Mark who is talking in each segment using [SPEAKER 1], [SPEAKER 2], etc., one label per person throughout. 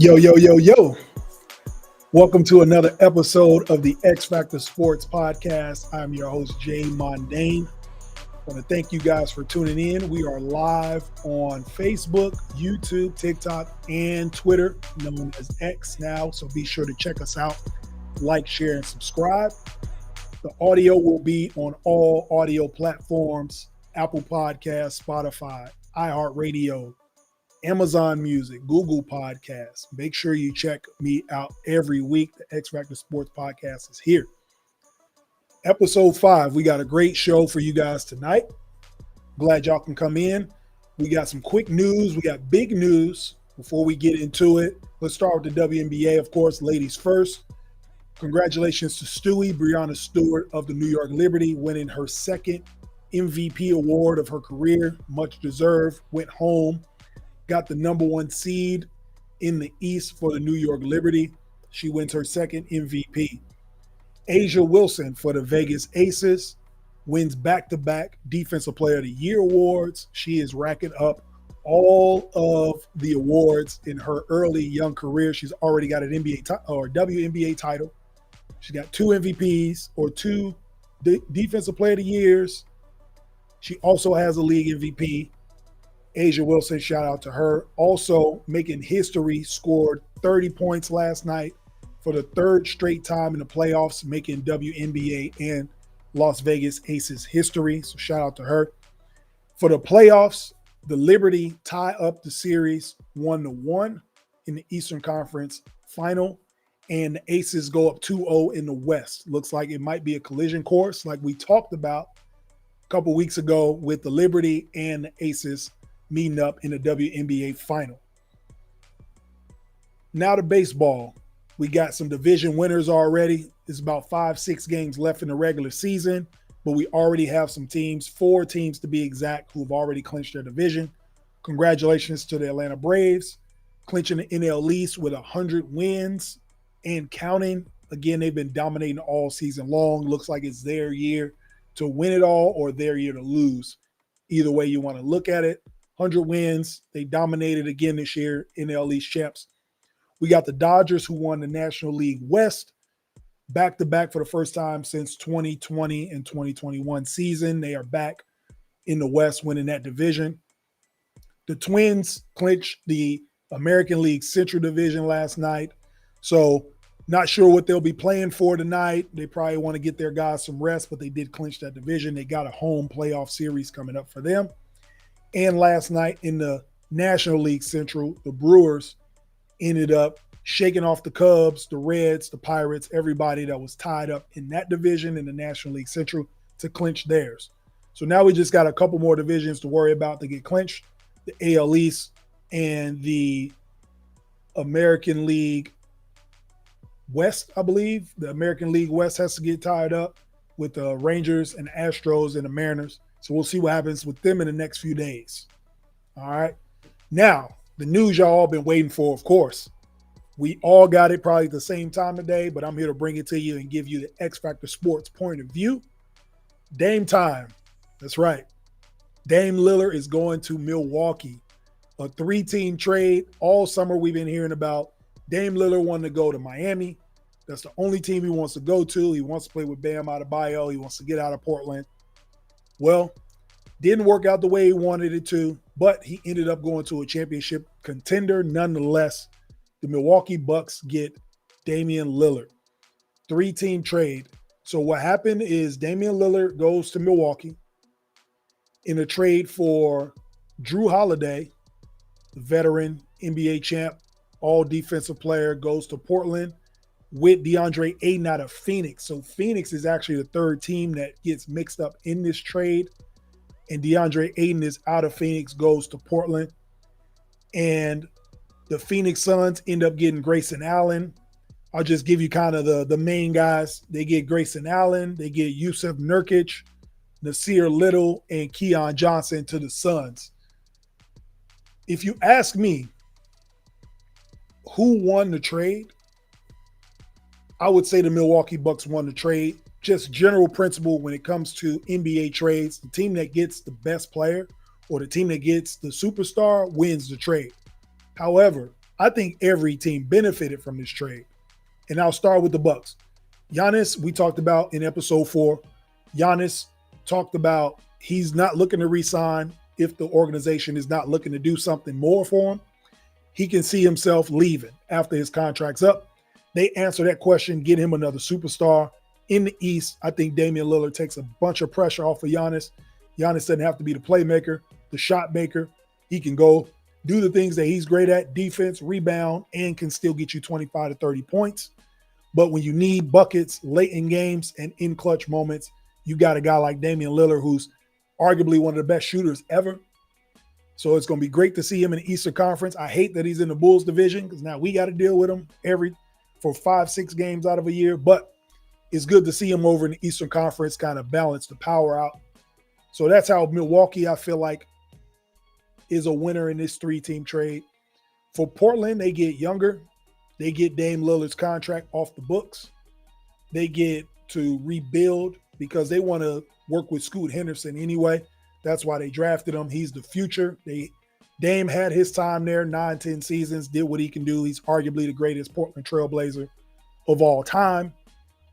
[SPEAKER 1] Yo, yo, yo, yo. Welcome to another episode of the X-Factor Sportz Podcast. I'm your host, Jay Mondane. I want to thank you guys for tuning in. We are live on Facebook, YouTube, TikTok, and Twitter, known as X now. So be sure to check us out, like, share, and subscribe. The audio will be on all audio platforms, Apple Podcasts, Spotify, iHeartRadio, Amazon Music, Google Podcasts. Make sure you check me out every week. The X-Factor Sportz Podcast is here. Episode 5, we got a great show for you guys tonight. Glad y'all can come in. We got some quick news. We got big news before we get into it. Let's start with the WNBA, of course, ladies first. Congratulations to Stewie, Breanna Stewart of the New York Liberty, winning her second MVP award of her career. Much deserved. Went home. Got the number 1 seed in the East for the New York Liberty. She wins her second MVP. A'ja Wilson for the Vegas Aces wins back-to-back Defensive Player of the Year awards. She is racking up all of the awards in her early young career. She's already got an WNBA title. She's got 2 MVPs or 2 Defensive Player of the Years. She also has a league MVP. A'ja Wilson, shout out to her. Also making history, scored 30 points last night for the 3rd straight time in the playoffs, making WNBA and Las Vegas Aces history. So shout out to her. For the playoffs, the Liberty tie up the series 1-1 in the Eastern Conference final, and the Aces go up 2-0 in the West. Looks like it might be a collision course like we talked about a couple weeks ago with the Liberty and the Aces meeting up in the WNBA final. Now to baseball. We got some division winners already. It's about 5-6 games left in the regular season, but we already have some teams, 4 teams to be exact, who have already clinched their division. Congratulations to the Atlanta Braves, clinching the NL East with 100 wins and counting. Again, they've been dominating all season long. Looks like it's their year to win it all or their year to lose. Either way you want to look at it. 100 wins. They dominated again this year, NL East champs. We got the Dodgers, who won the National League West back-to-back for the first time since 2020 and 2021 season. They are back in the West, winning that division. The Twins clinched the American League Central Division last night. So not sure what they'll be playing for tonight. They probably want to get their guys some rest, but they did clinch that division. They got a home playoff series coming up for them. And last night in the National League Central, the Brewers ended up shaking off the Cubs, the Reds, the Pirates, everybody that was tied up in that division in the National League Central to clinch theirs. So now we just got a couple more divisions to worry about to get clinched. The AL East and the American League West, I believe. The American League West has to get tied up with the Rangers and the Astros and the Mariners. So we'll see what happens with them in the next few days. All right. Now, the news y'all all been waiting for, of course. We all got it probably at the same time today, but I'm here to bring it to you and give you the X-Factor Sports point of view. Dame time. That's right. Dame Lillard is going to Milwaukee. A 3-team trade. All summer we've been hearing about Dame Lillard wanting to go to Miami. That's the only team he wants to go to. He wants to play with Bam Adebayo. He wants to get out of Portland. Well, didn't work out the way he wanted it to, but he ended up going to a championship contender nonetheless. The Milwaukee Bucks get Damian Lillard. 3-team trade. So what happened is Damian Lillard goes to Milwaukee in a trade for Drew Holiday, the veteran NBA champ, all defensive player, goes to Portland with DeAndre Ayton out of Phoenix. So Phoenix is actually the 3rd team that gets mixed up in this trade. And DeAndre Ayton is out of Phoenix, goes to Portland. And the Phoenix Suns end up getting Grayson Allen. I'll just give you kind of the main guys. They get Grayson Allen. They get Yusuf Nurkic, Nasir Little, and Keon Johnson to the Suns. If you ask me who won the trade, I would say the Milwaukee Bucks won the trade. Just general principle when it comes to NBA trades, the team that gets the best player or the team that gets the superstar wins the trade. However, I think every team benefited from this trade. And I'll start with the Bucks. Giannis, we talked about in episode 4. Giannis talked about he's not looking to re-sign if the organization is not looking to do something more for him. He can see himself leaving after his contract's up. They answer that question, get him another superstar. In the East, I think Damian Lillard takes a bunch of pressure off of Giannis. Giannis doesn't have to be the playmaker, the shot maker. He can go do the things that he's great at, defense, rebound, and can still get you 25 to 30 points. But when you need buckets late in games and in clutch moments, you got a guy like Damian Lillard, who's arguably one of the best shooters ever. So it's going to be great to see him in the Eastern Conference. I hate that he's in the Bulls division because now we got to deal with him for 5-6 games out of a year. But it's good to see him over in the Eastern Conference, kind of balance the power out. So that's how Milwaukee, I feel like, is a winner in this 3-team trade. For Portland, they get younger. They get Dame Lillard's contract off the books. They get to rebuild because they want to work with Scoot Henderson anyway. That's why they drafted him. He's the future. Dame had his time there, 9-10 seasons, did what he can do. He's arguably the greatest Portland Trailblazer of all time.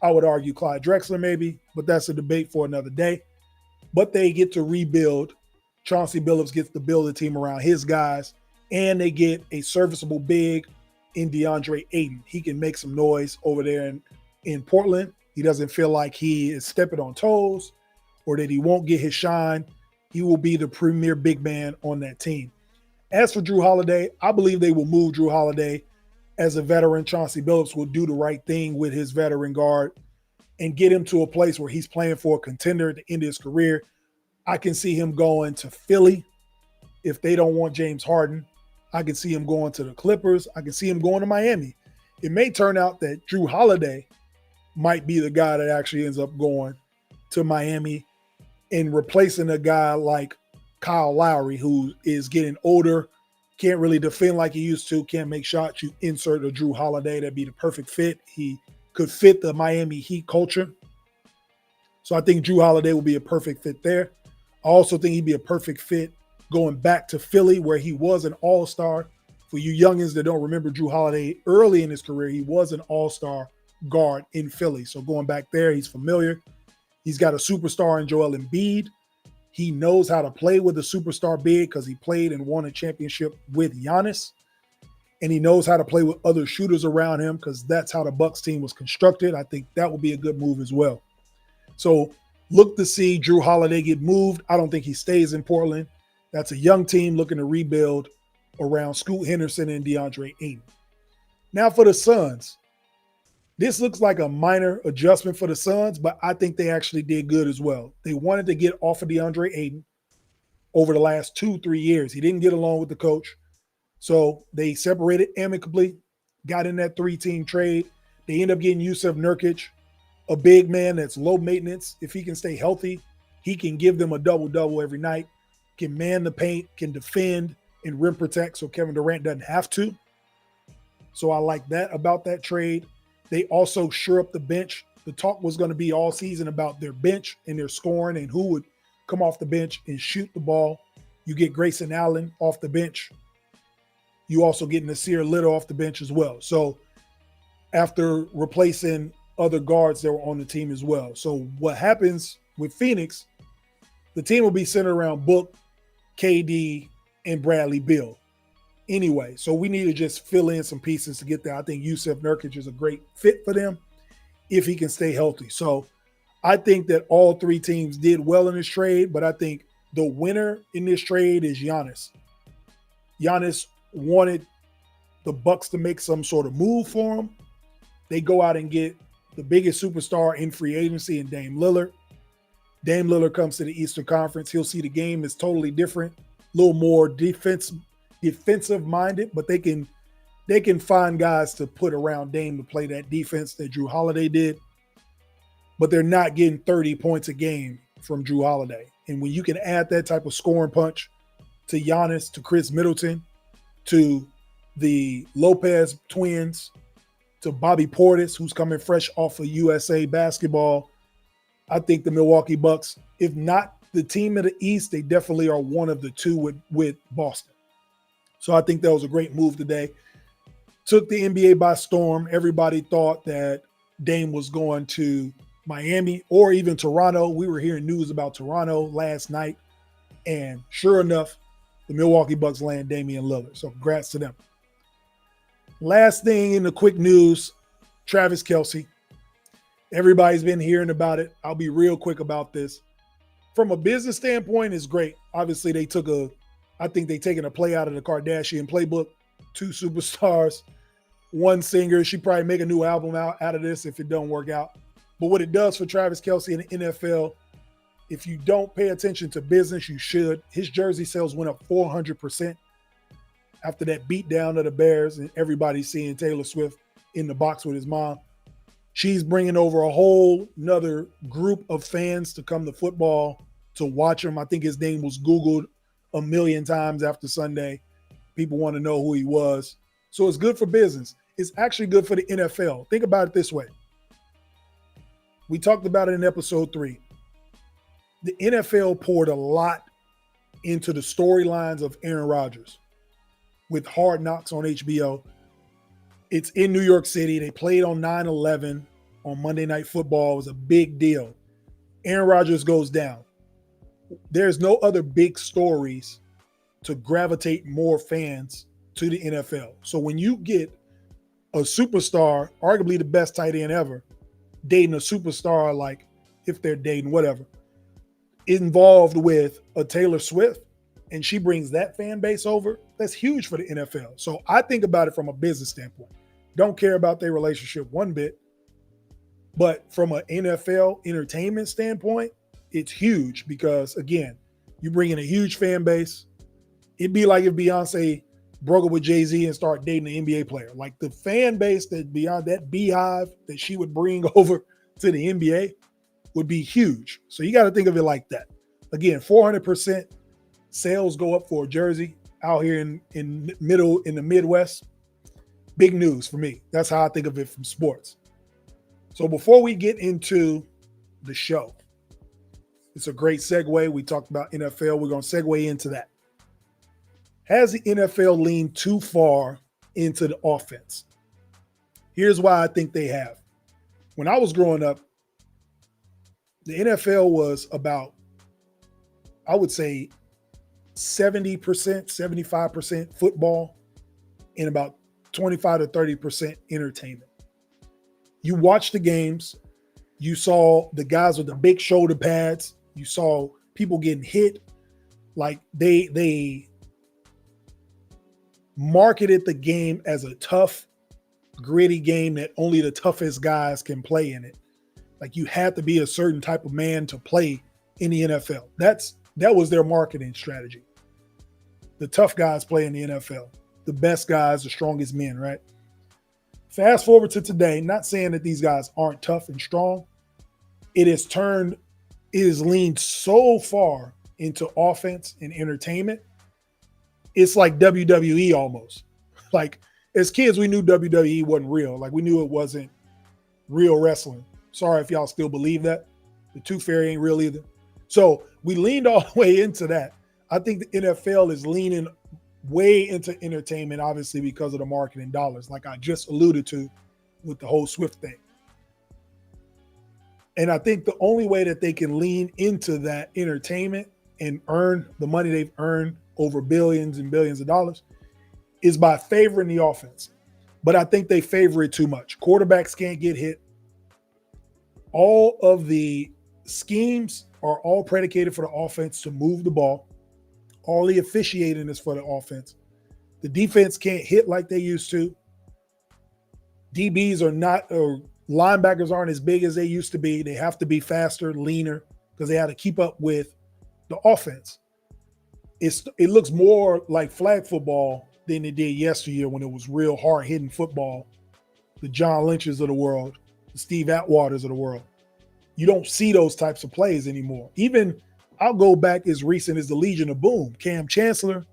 [SPEAKER 1] I would argue Clyde Drexler maybe, but that's a debate for another day. But they get to rebuild. Chauncey Billups gets to build a team around his guys, and they get a serviceable big in DeAndre Ayton. He can make some noise over there in Portland. He doesn't feel like he is stepping on toes or that he won't get his shine. He will be the premier big man on that team. As for Drew Holiday, I believe they will move Drew Holiday as a veteran. Chauncey Billups will do the right thing with his veteran guard and get him to a place where he's playing for a contender at the end of his career. I can see him going to Philly if they don't want James Harden. I can see him going to the Clippers. I can see him going to Miami. It may turn out that Drew Holiday might be the guy that actually ends up going to Miami and replacing a guy like Kyle Lowry, who is getting older, can't really defend like he used to, can't make shots. You insert a Drew Holiday, that'd be the perfect fit. He could fit the Miami Heat culture. So I think Drew Holiday will be a perfect fit there. I also think he'd be a perfect fit going back to Philly, where he was an all-star. For you youngins that don't remember Drew Holiday, early in his career, he was an all-star guard in Philly. So going back there, he's familiar. He's got a superstar in Joel Embiid. He knows how to play with a superstar big because he played and won a championship with Giannis. And he knows how to play with other shooters around him because that's how the Bucks team was constructed. I think that will be a good move as well. So look to see Drew Holiday get moved. I don't think he stays in Portland. That's a young team looking to rebuild around Scoot Henderson and DeAndre Ayton. Now for the Suns. This looks like a minor adjustment for the Suns, but I think they actually did good as well. They wanted to get off of DeAndre Ayton over the last 2-3 years. He didn't get along with the coach. So they separated amicably, got in that 3-team trade. They end up getting Yusuf Nurkic, a big man that's low maintenance. If he can stay healthy, he can give them a double-double every night, can man the paint, can defend and rim protect so Kevin Durant doesn't have to. So I like that about that trade. They also shore up the bench. The talk was going to be all season about their bench and their scoring and who would come off the bench and shoot the ball. You get Grayson Allen off the bench. You also get Nasir Little off the bench as well. So after replacing other guards that were on the team as well. So what happens with Phoenix, the team will be centered around Book, KD, and Bradley Beal. Anyway, so we need to just fill in some pieces to get there. I think Yusuf Nurkic is a great fit for them if he can stay healthy. So I think that all 3 teams did well in this trade, but I think the winner in this trade is Giannis. Giannis wanted the Bucks to make some sort of move for him. They go out and get the biggest superstar in free agency in Dame Lillard. Dame Lillard comes to the Eastern Conference. He'll see the game is totally different, a little more defensive-minded, but they can find guys to put around Dame to play that defense that Drew Holiday did. But they're not getting 30 points a game from Drew Holiday. And when you can add that type of scoring punch to Giannis, to Chris Middleton, to the Lopez twins, to Bobby Portis, who's coming fresh off of USA basketball, I think the Milwaukee Bucks, if not the team of the East, they definitely are one of the 2 with Boston. So I think that was a great move today. took the NBA by storm. Everybody thought that Dame was going to Miami or even Toronto. We were hearing news about Toronto last night. And sure enough, the Milwaukee Bucks land Damian Lillard. So congrats to them. Last thing in the quick news, Travis Kelce. Everybody's been hearing about it. I'll be real quick about this. From a business standpoint, it's great. Obviously, I think they've taken a play out of the Kardashian playbook. 2 superstars, 1 singer. She probably make a new album out of this if it don't work out. But what it does for Travis Kelce in the NFL, if you don't pay attention to business, you should. His jersey sales went up 400% after that beat down of the Bears and everybody seeing Taylor Swift in the box with his mom. She's bringing over a whole nother group of fans to come to football to watch him. I think his name was Googled a million times after Sunday. People want to know who he was. So it's good for business. It's actually good for the NFL. Think about it this way. We talked about it in episode 3. The NFL poured a lot into the storylines of Aaron Rodgers with Hard Knocks on HBO. It's in New York City. They played on 9/11 on Monday Night Football. It was a big deal. Aaron Rodgers goes down. There's no other big stories to gravitate more fans to the NFL. So when you get a superstar, arguably the best tight end ever, dating a superstar, like if they're dating, whatever, involved with a Taylor Swift, and she brings that fan base over, that's huge for the NFL. So I think about it from a business standpoint. Don't care about their relationship one bit. But from an NFL entertainment standpoint, it's huge because, again, you bring in a huge fan base. It'd be like if Beyonce broke up with Jay-Z and started dating an NBA player. Like the fan base that beyond that beehive that she would bring over to the NBA would be huge. So you got to think of it like that. Again, 400% sales go up for a jersey out here in the Midwest. Big news for me. That's how I think of it from sports. So before we get into the show, it's a great segue. We talked about NFL. We're going to segue into that. Has the NFL leaned too far into the offense? Here's why I think they have. When I was growing up, the NFL was about, I would say, 70%, 75% football and about 25 to 30% entertainment. You watched the games. You saw the guys with the big shoulder pads. You saw people getting hit. Like they marketed the game as a tough, gritty game that only the toughest guys can play in it. Like you had to be a certain type of man to play in the NFL. That was their marketing strategy. The tough guys play in the NFL. The best guys, the strongest men, right? Fast forward to today, not saying that these guys aren't tough and strong. It is leaned so far into offense and entertainment. It's like WWE almost. Like as kids, we knew WWE wasn't real. Like we knew it wasn't real wrestling. Sorry if y'all still believe that. The Tooth Fairy ain't real either. So we leaned all the way into that. I think the NFL is leaning way into entertainment, obviously, because of the marketing dollars, like I just alluded to with the whole Swift thing. And I think the only way that they can lean into that entertainment and earn the money they've earned over billions and billions of dollars is by favoring the offense. But I think they favor it too much. Quarterbacks can't get hit. All of the schemes are all predicated for the offense to move the ball. All the officiating is for the offense. The defense can't hit like they used to. DBs are not, or linebackers aren't as big as they used to be. They have to be faster, leaner, because they have to keep up with the offense. It looks more like flag football than it did yesteryear when it was real hard-hitting football. The John Lynch's of the world, the Steve Atwaters of the world. You don't see those types of plays anymore. Even I'll go back as recent as the Legion of Boom, Cam Chancellor,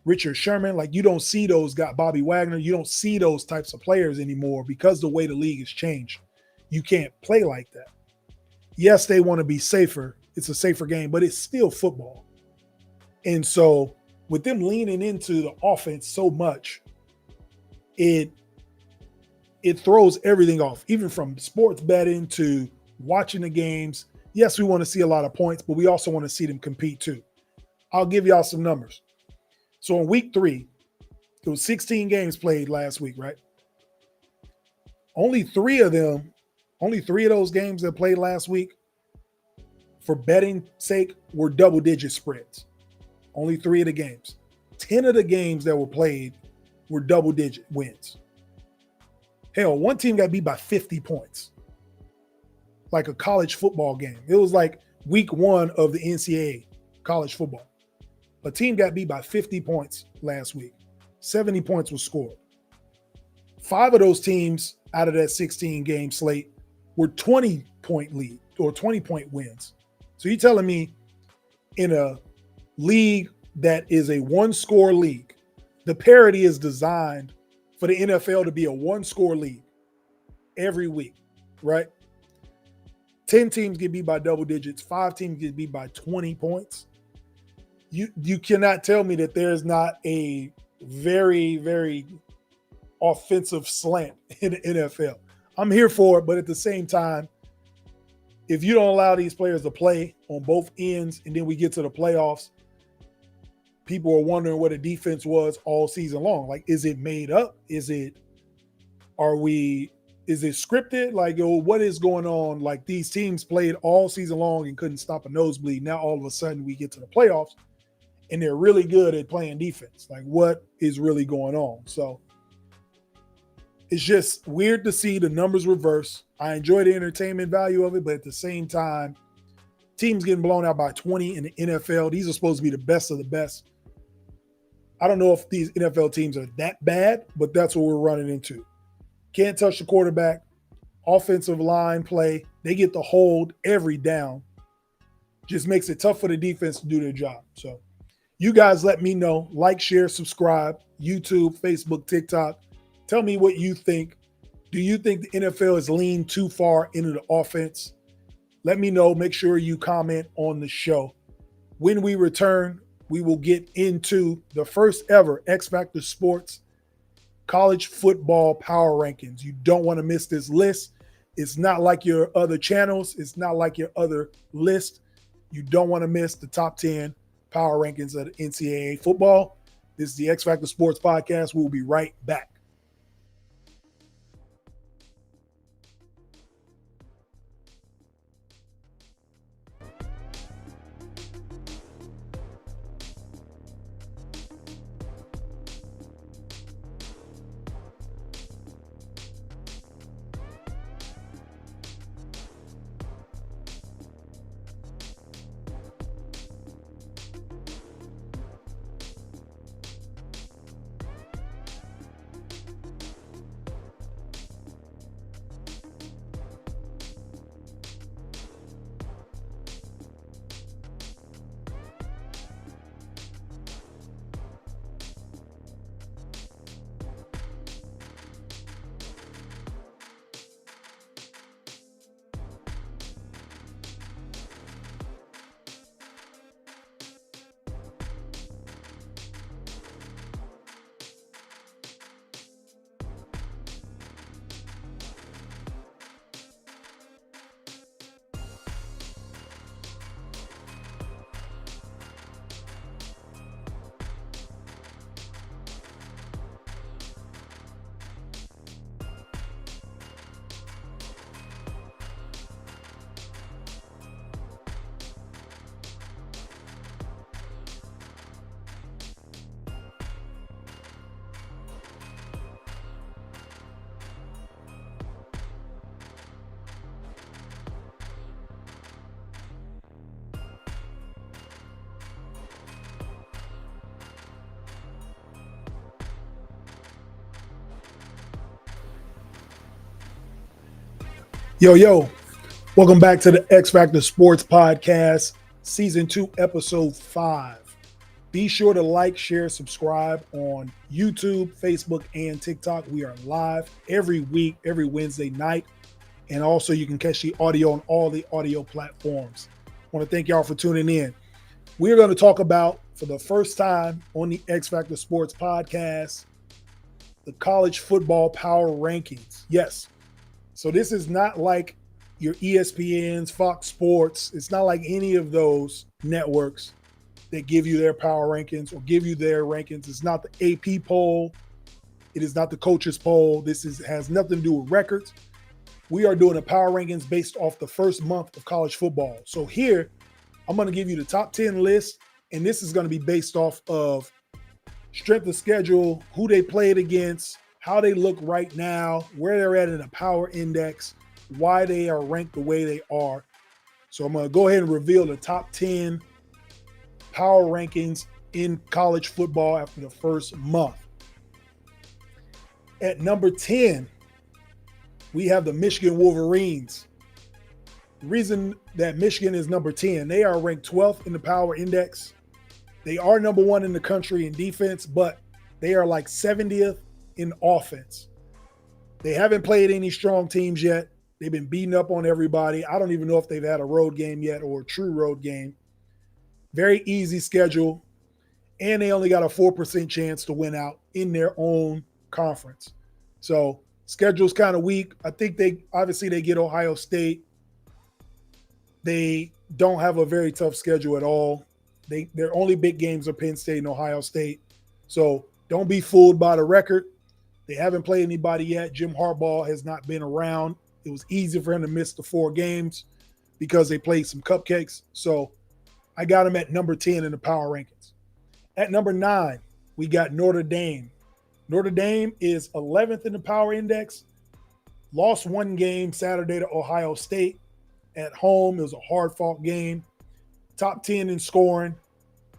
[SPEAKER 1] Richard Sherman. Like you don't see those guys, Bobby Wagner. You don't see those types of players anymore because the way the league has changed. You can't play like that. Yes, they want to be safer. It's a safer game, but it's still football. And so with them leaning into the offense so much, it throws everything off, even from sports betting to watching the games. Yes, we want to see a lot of points, but we also want to see them compete too. I'll give y'all some numbers. So in week 3, there was 16 games played last week, right? Only three of those games that played last week, for betting sake, were double-digit spreads. Only 3 of the games. 10 of the games that were played were double-digit wins. Hell, one team got beat by 50 points. Like a college football game. It was like week 1 of the NCAA college football. A team got beat by 50 points last week. 70 points was scored. 5 of those teams out of that 16-game slate were 20-point lead or 20-point wins. So you're telling me in a league that is a one-score league, the parity is designed for the NFL to be a one-score league every week, right? 10 teams get beat by double digits. 5 teams get beat by 20 points. You cannot tell me that there's not a very, very offensive slant in the NFL. I'm here for it, but at the same time, if you don't allow these players to play on both ends and then we get to the playoffs, people are wondering what the defense was all season long. Like, is it made up? Is it scripted? Like, what is going on? Like, these teams played all season long and couldn't stop a nosebleed. Now all of a sudden we get to the playoffs and they're really good at playing defense. Like, what is really going on? So it's just weird to see the numbers reverse. I enjoy the entertainment value of it, but at the same time, teams getting blown out by 20 in the NFL. These are supposed to be the best of the best. I don't know if these NFL teams are that bad, but that's what we're running into. Can't touch the quarterback. Offensive line play. They get the hold every down. Just makes it tough for the defense to do their job. So you guys let me know. Like, share, subscribe. YouTube, Facebook, TikTok. Tell me what you think. Do you think the NFL has leaned too far into the offense? Let me know. Make sure you comment on the show. When we return, we will get into the first ever X-Factor Sportz College Football Power Rankings. You don't want to miss this list. It's not like your other channels. It's not like your other list. You don't want to miss the top 10 power rankings of the NCAA football. This is the X-Factor Sportz Podcast. We'll be right back. Yo, welcome back to the X-Factor Sportz Podcast, Season 2, Episode 5. Be sure to like, share, subscribe on YouTube, Facebook, and TikTok. We are live every week, every Wednesday night. And also you can catch the audio on all the audio platforms. I want to thank y'all for tuning in. We're going to talk about, for the first time on the X-Factor Sportz Podcast, the college football power rankings. Yes. So this is not like your ESPNs, Fox Sports. It's not like any of those networks that give you their power rankings or give you their rankings. It's not the AP poll. It is not the coaches poll. Has nothing to do with records. We are doing a power rankings based off the first month of college football. So here, I'm going to give you the top 10 list, and this is going to be based off of strength of schedule, who they played against, how they look right now, where they're at in a power index, why they are ranked the way they are. So I'm going to go ahead and reveal the top 10 power rankings in college football after the first month. At number 10, we have the Michigan Wolverines. The reason that Michigan is number 10, they are ranked 12th in the power index. They are number 1 in the country in defense, but they are like 70th in offense. They haven't played any strong teams yet. They've been beating up on everybody. I don't even know if they've had a road game yet or a true road game. Very easy schedule. And they only got a 4% chance to win out in their own conference. So schedule's kind of weak. I think they get Ohio State. They don't have a very tough schedule at all. Their only big games are Penn State and Ohio State. So don't be fooled by the record. They haven't played anybody yet. Jim Harbaugh has not been around. It was easy for him to miss the 4 games because they played some cupcakes. So I got him at number 10 in the power rankings. At number 9, we got Notre Dame. Notre Dame is 11th in the power index. Lost 1 game Saturday to Ohio State at home. It was a hard-fought game. Top 10 in scoring,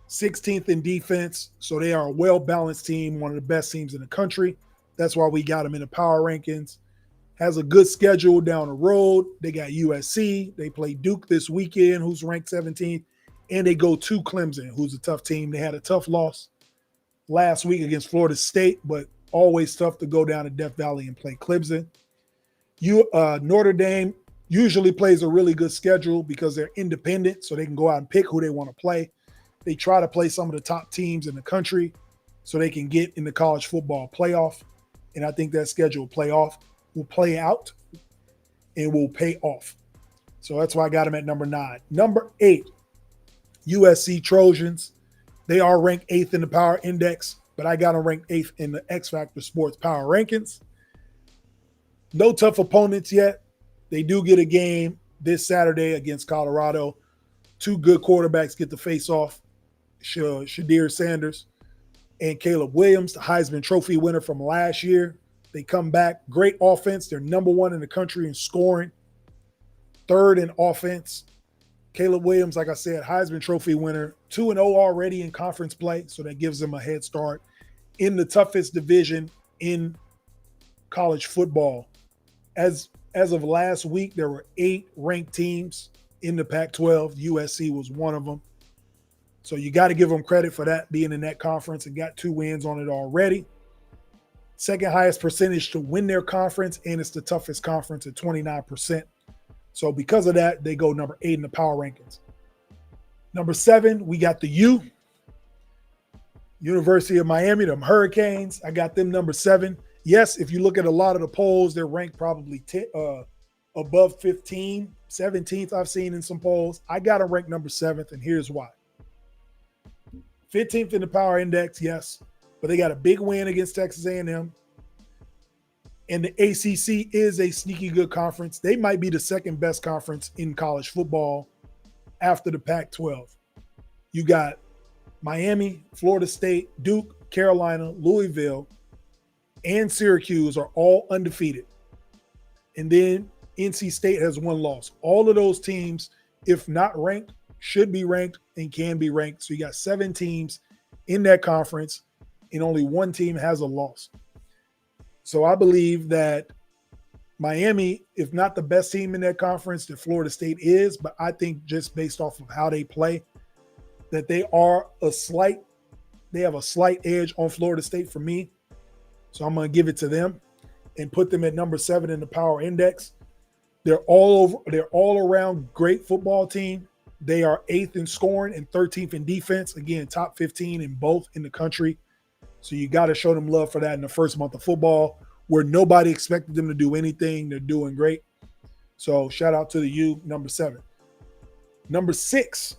[SPEAKER 1] 16th in defense. So they are a well-balanced team, one of the best teams in the country. That's why we got them in the power rankings. Has a good schedule down the road. They got USC. They play Duke this weekend, who's ranked 17th. And they go to Clemson, who's a tough team. They had a tough loss last week against Florida State, but always tough to go down to Death Valley and play Clemson. Notre Dame usually plays a really good schedule because they're independent, so they can go out and pick who they want to play. They try to play some of the top teams in the country so they can get in the college football playoff. And I think that schedule will play out and will pay off. So that's why I got them at number 9. Number 8, USC Trojans. They are ranked 8th in the power index, but I got them ranked 8th in the X-Factor Sportz power rankings. No tough opponents yet. They do get a game this Saturday against Colorado. 2 good quarterbacks get to face off. Shadir Sanders and Caleb Williams, the Heisman Trophy winner from last year. They come back. Great offense. They're number 1 in the country in scoring. 3rd in offense. Caleb Williams, like I said, Heisman Trophy winner. 2-0 already in conference play, so that gives them a head start in the toughest division in college football. As of last week, there were 8 ranked teams in the Pac-12. USC was one of them. So you got to give them credit for that, being in that conference and got 2 wins on it already. Second highest percentage to win their conference, and it's the toughest conference at 29%. So because of that, they go number 8 in the power rankings. Number 7, we got the University of Miami, them Hurricanes. I got them number 7. Yes, if you look at a lot of the polls, they're ranked probably above 15, 17th I've seen in some polls. I got them ranked number 7th, and here's why. 15th in the power index, yes, but they got a big win against Texas A&M. And the ACC is a sneaky good conference. They might be the second best conference in college football after the Pac-12. You got Miami, Florida State, Duke, Carolina, Louisville, and Syracuse are all undefeated. And then NC State has 1 loss. All of those teams, if not ranked, should be ranked and can be ranked. So you got 7 teams in that conference, and only 1 team has a loss. So I believe that Miami, if not the best team in that conference, that Florida State is, but I think just based off of how they play, that they have a slight edge on Florida State for me. So I'm going to give it to them and put them at number 7 in the power index. They're all around great football team. They are 8th in scoring and 13th in defense. Again, top 15 in both in the country. So you got to show them love for that in the first month of football, where nobody expected them to do anything. They're doing great. So shout out to the U, number 7. Number 6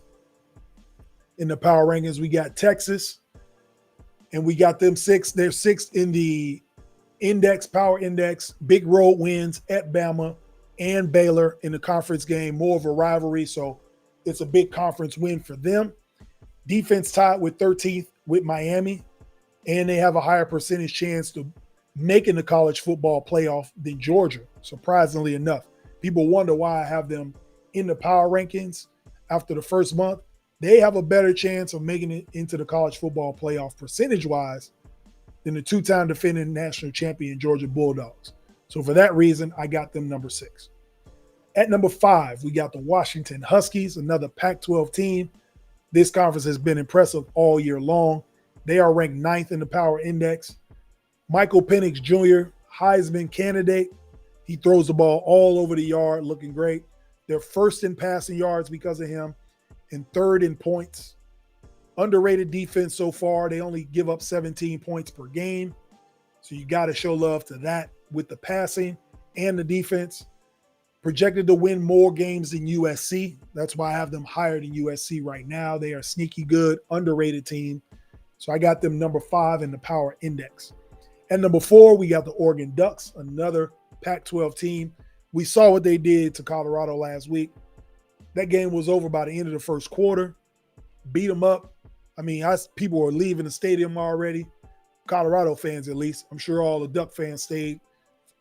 [SPEAKER 1] in the power rankings, we got Texas, and we got them 6. They're 6th in the power index, big road wins at Bama and Baylor in the conference game, more of a rivalry. So it's a big conference win for them. Defense tied with 13th with Miami, and they have a higher percentage chance to making the college football playoff than Georgia, surprisingly enough. People wonder why I have them in the power rankings after the first month. They have a better chance of making it into the college football playoff percentage-wise than the 2-time defending national champion Georgia Bulldogs. So for that reason, I got them number 6. At number 5, we got the Washington Huskies, another Pac-12 team. This conference has been impressive all year long. They are ranked 9th in the power index. Michael Penix Jr., Heisman candidate. He throws the ball all over the yard, looking great. They're 1st in passing yards because of him and 3rd in points. Underrated defense so far. They only give up 17 points per game. So you got to show love to that with the passing and the defense. Projected to win more games than USC. That's why I have them higher than USC right now. They are sneaky good, underrated team. So I got them number 5 in the power index. At number 4, we got the Oregon Ducks, another Pac-12 team. We saw what they did to Colorado last week. That game was over by the end of the first quarter. Beat them up. I mean, people were leaving the stadium already. Colorado fans, at least. I'm sure all the Duck fans stayed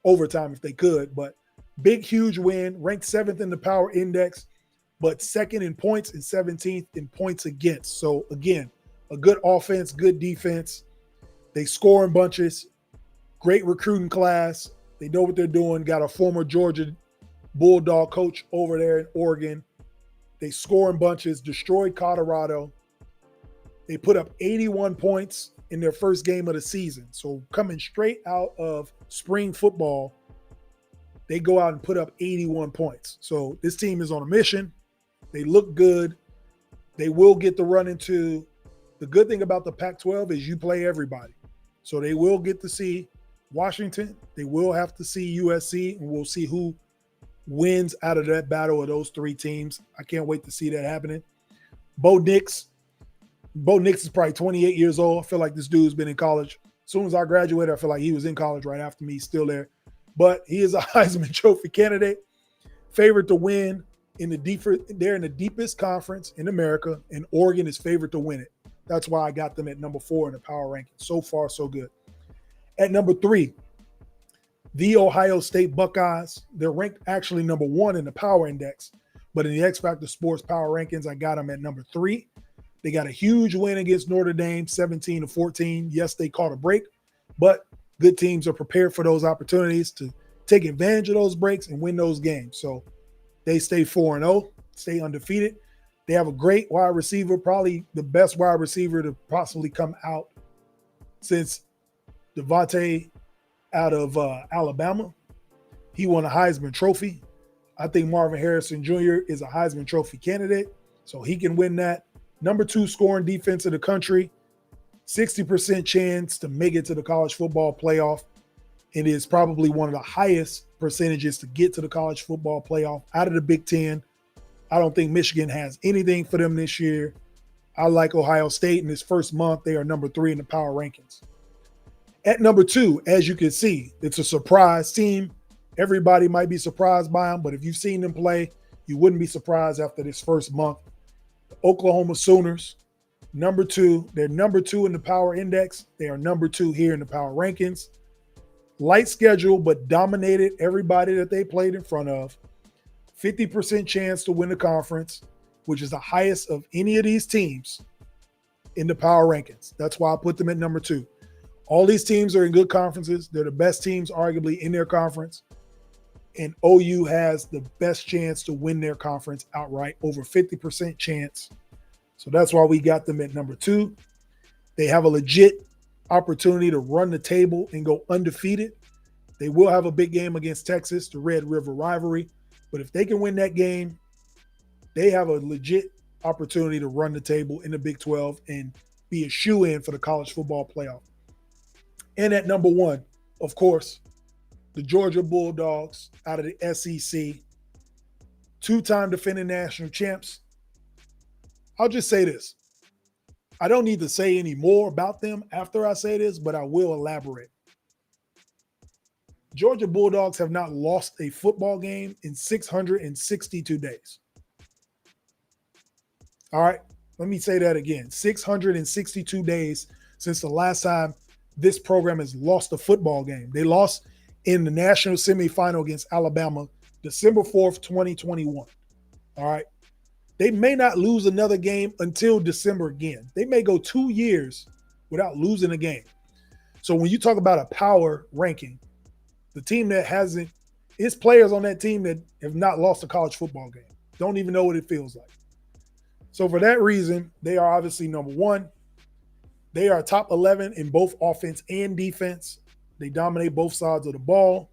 [SPEAKER 1] overtime if they could. But big, huge win. Ranked 7th in the power index, but 2nd in points and 17th in points against. So, again, a good offense, good defense. They score in bunches. Great recruiting class. They know what they're doing. Got a former Georgia Bulldog coach over there in Oregon. They score in bunches, destroyed Colorado. They put up 81 points in their first game of the season. So coming straight out of spring football, they go out and put up 81 points. So this team is on a mission. They look good. They will get the run into. The good thing about the Pac-12 is you play everybody. So they will get to see Washington. They will have to see USC, and we'll see who wins out of that battle of those 3 teams. I can't wait to see that happening. Bo Nix is probably 28 years old. I feel like this dude's been in college. As soon as I graduated, I feel like he was in college right after me, still there. But he is a Heisman Trophy candidate. Favored to win they're in the deepest conference in America, and Oregon is favored to win it. That's why I got them at number 4 in the power ranking. So far, so good. At number 3, the Ohio State Buckeyes. They're ranked actually number 1 in the power index, but in the X-Factor Sportz power rankings, I got them at number 3. They got a huge win against Notre Dame, 17-14. Yes, they caught a break, but good teams are prepared for those opportunities to take advantage of those breaks and win those games. So they stay 4-0, stay undefeated. They have a great wide receiver, probably the best wide receiver to possibly come out since Devontae out of Alabama. He won a Heisman Trophy. I think Marvin Harrison Jr. is a Heisman Trophy candidate, so he can win that. Number 2 scoring defense in the country, 60% chance to make it to the college football playoff. It is probably one of the highest percentages to get to the college football playoff out of the Big Ten. I don't think Michigan has anything for them this year. I like Ohio State in this first month. They are number 3 in the power rankings. At number 2, as you can see, it's a surprise team. Everybody might be surprised by them, but if you've seen them play, you wouldn't be surprised after this first month. The Oklahoma Sooners, number 2. They're number 2 in the power index. They are number 2 here in the power rankings. Light schedule, but dominated everybody that they played in front of. 50% chance to win the conference, which is the highest of any of these teams in the power rankings. That's why I put them at number 2. All these teams are in good conferences. They're the best teams arguably in their conference. And OU has the best chance to win their conference outright, over 50% chance. So that's why we got them at number 2. They have a legit opportunity to run the table and go undefeated. They will have a big game against Texas, the Red River rivalry. But if they can win that game, they have a legit opportunity to run the table in the Big 12 and be a shoe-in for the college football playoff. And at number one, of course, the Georgia Bulldogs out of the SEC, two-time defending national champs. I'll just say this. I don't need to say any more about them after I say this, but I will elaborate. Georgia Bulldogs have not lost a football game in 662 days. All right, let me say that again. 662 days since the last time this program has lost a football game. They lost in the national semifinal against Alabama, December 4th, 2021. All right. They may not lose another game until December again. They may go 2 years without losing a game. So when you talk about a power ranking, the team that hasn't, it's players on that team that have not lost a college football game. Don't even know what it feels like. So for that reason, they are obviously number one. They are top 11 in both offense and defense. They dominate both sides of the ball.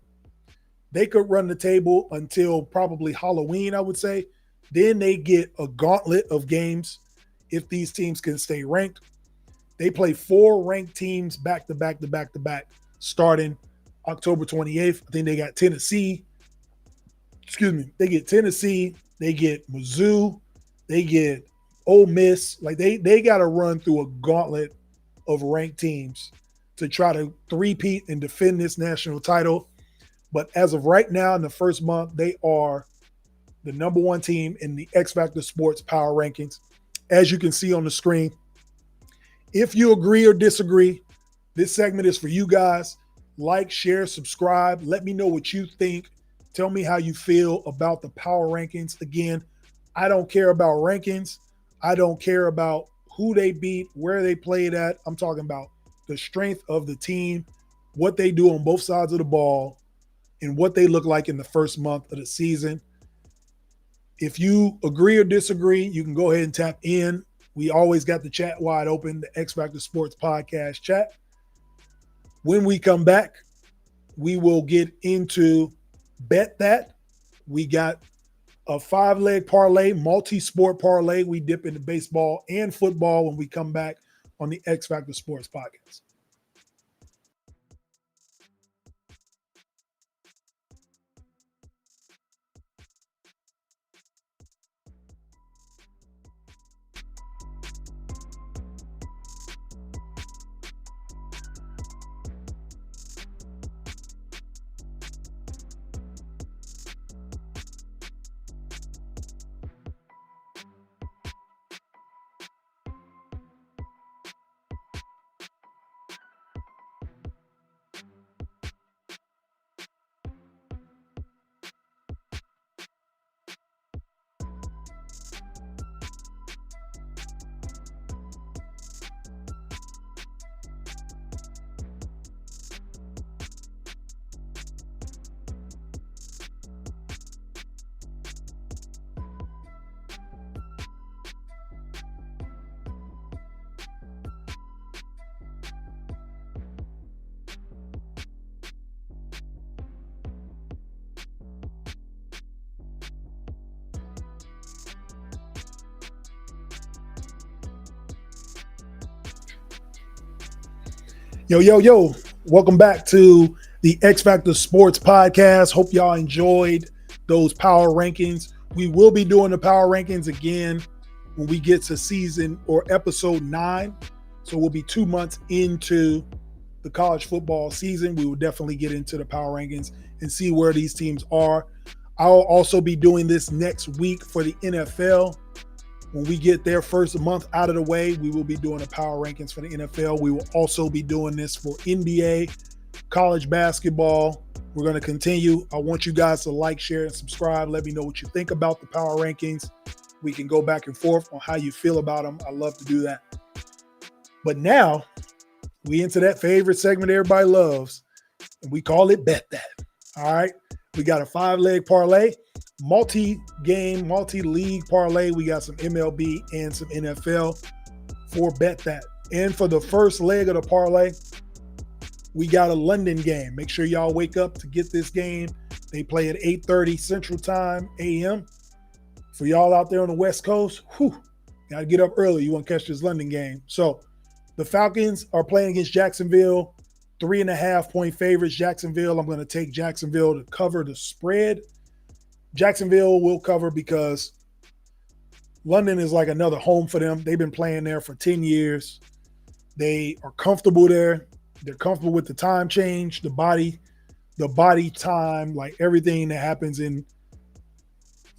[SPEAKER 1] They could run the table until probably Halloween, I would say. Then they get a gauntlet of games if these teams can stay ranked. They play 4 ranked teams back to back, starting October 28th. I think they got Tennessee. They get Tennessee. They get Mizzou. They get Ole Miss. Like they got to run through a gauntlet of ranked teams to try to three-peat and defend this national title. But as of right now, in the first month, they are the number one team in the X-Factor Sportz Power Rankings. As you can see on the screen, if you agree or disagree, this segment is for you guys. Like, share, subscribe. Let me know what you think. Tell me how you feel about the Power Rankings. Again, I don't care about rankings. I don't care about who they beat, where they played at. I'm talking about the strength of the team, what they do on both sides of the ball, and what they look like in the first month of the season. If you agree or disagree, you can go ahead and tap in. We always got the chat wide open, the X-Factor Sportz Podcast chat. When we come back, we will get into Bet That. We got a 5-leg parlay, multi-sport parlay. We dip into baseball and football when we come back on the X-Factor Sportz Podcast. Yo. Welcome back to the X-Factor Sportz Podcast. Hope y'all enjoyed those power rankings. We will be doing the power rankings again when we get to season or episode 9. So we'll be 2 months into the college football season. We will definitely get into the power rankings and see where these teams are. I'll also be doing this next week for the NFL. When we get their first month out of the way, we will be doing the power rankings for the NFL. We will also be doing this for NBA, college basketball. We're going to continue. I want you guys to like, share, and subscribe. Let me know what you think about the power rankings. We can go back and forth on how you feel about them. I love to do that. But now, we into that favorite segment everybody loves, and we call it Bet That. All right? We got a 5-leg parlay. Multi-game, multi-league parlay. We got some MLB and some NFL for Bet That. And for the first leg of the parlay, we got a London game. Make sure y'all wake up to get this game. They play at 8:30 Central Time a.m. For y'all out there on the West Coast, got to get up early. You want to catch this London game. So the Falcons are playing against Jacksonville, 3.5-point favorites, Jacksonville. I'm going to take Jacksonville to cover the spread. Jacksonville will cover because London is like another home for them. They've been playing there for 10 years. They are comfortable there. They're comfortable with the time change, the body time, like everything that happens in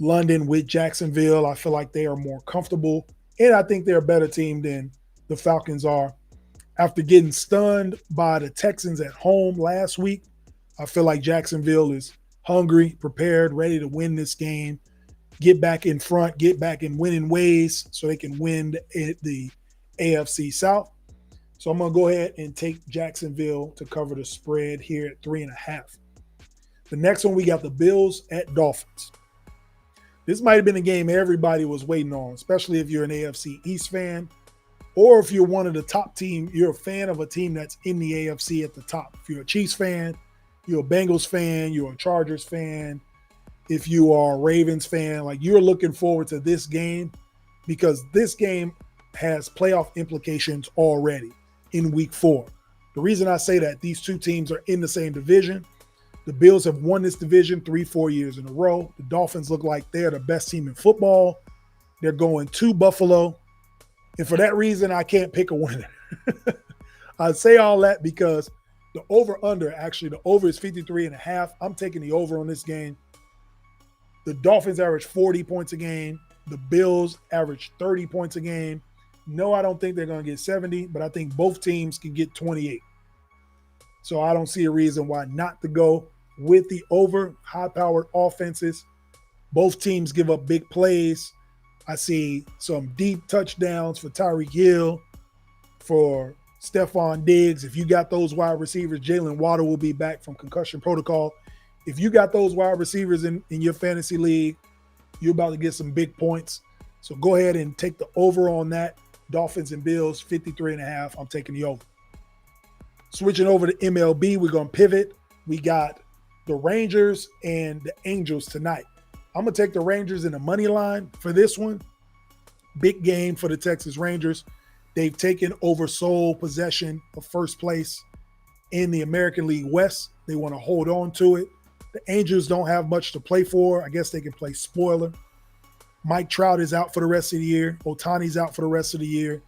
[SPEAKER 1] London with Jacksonville. I feel like they are more comfortable, and I think they're a better team than the Falcons are. After getting stunned by the Texans at home last week, I feel like Jacksonville is hungry, prepared, ready to win this game, get back in front, get back in winning ways so they can win the AFC South. So I'm going to go ahead and take Jacksonville to cover the spread here at 3.5. The next one, we got the Bills at Dolphins. This might have been a game everybody was waiting on, especially if you're an AFC East fan, or if you're one of the top team, you're a fan of a team that's in the AFC at the top. If you're a Chiefs fan, you're a Bengals fan, you're a Chargers fan, if you are a Ravens fan, like you're looking forward to this game because this game has playoff implications already in week 4. The reason I say that, these two teams are in the same division. The Bills have won this division 3-4 years in a row. The Dolphins look like they're the best team in football. They're going to Buffalo. And for that reason, I can't pick a winner. I say all that because the over-under, the over is 53.5. I'm taking the over on this game. The Dolphins average 40 points a game. The Bills average 30 points a game. No, I don't think they're going to get 70, but I think both teams can get 28. So I don't see a reason why not to go with the over. High-powered offenses. Both teams give up big plays. I see some deep touchdowns for Tyreek Hill, for Stephon Diggs. If you got those wide receivers, Jalen Waddle will be back from concussion protocol. If you got those wide receivers in your fantasy league, you're about to get some big points. So go ahead and take the over on that. Dolphins and Bills, 53.5. I'm taking the over. Switching over to MLB, we're going to pivot. We got the Rangers and the Angels tonight. I'm going to take the Rangers in the money line for this one. Big game for the Texas Rangers. They've taken over sole possession of first place in the American League West. They want to hold on to it. The Angels don't have much to play for. I guess they can play spoiler. Mike Trout is out for the rest of the year. Ohtani's out for the rest of the year.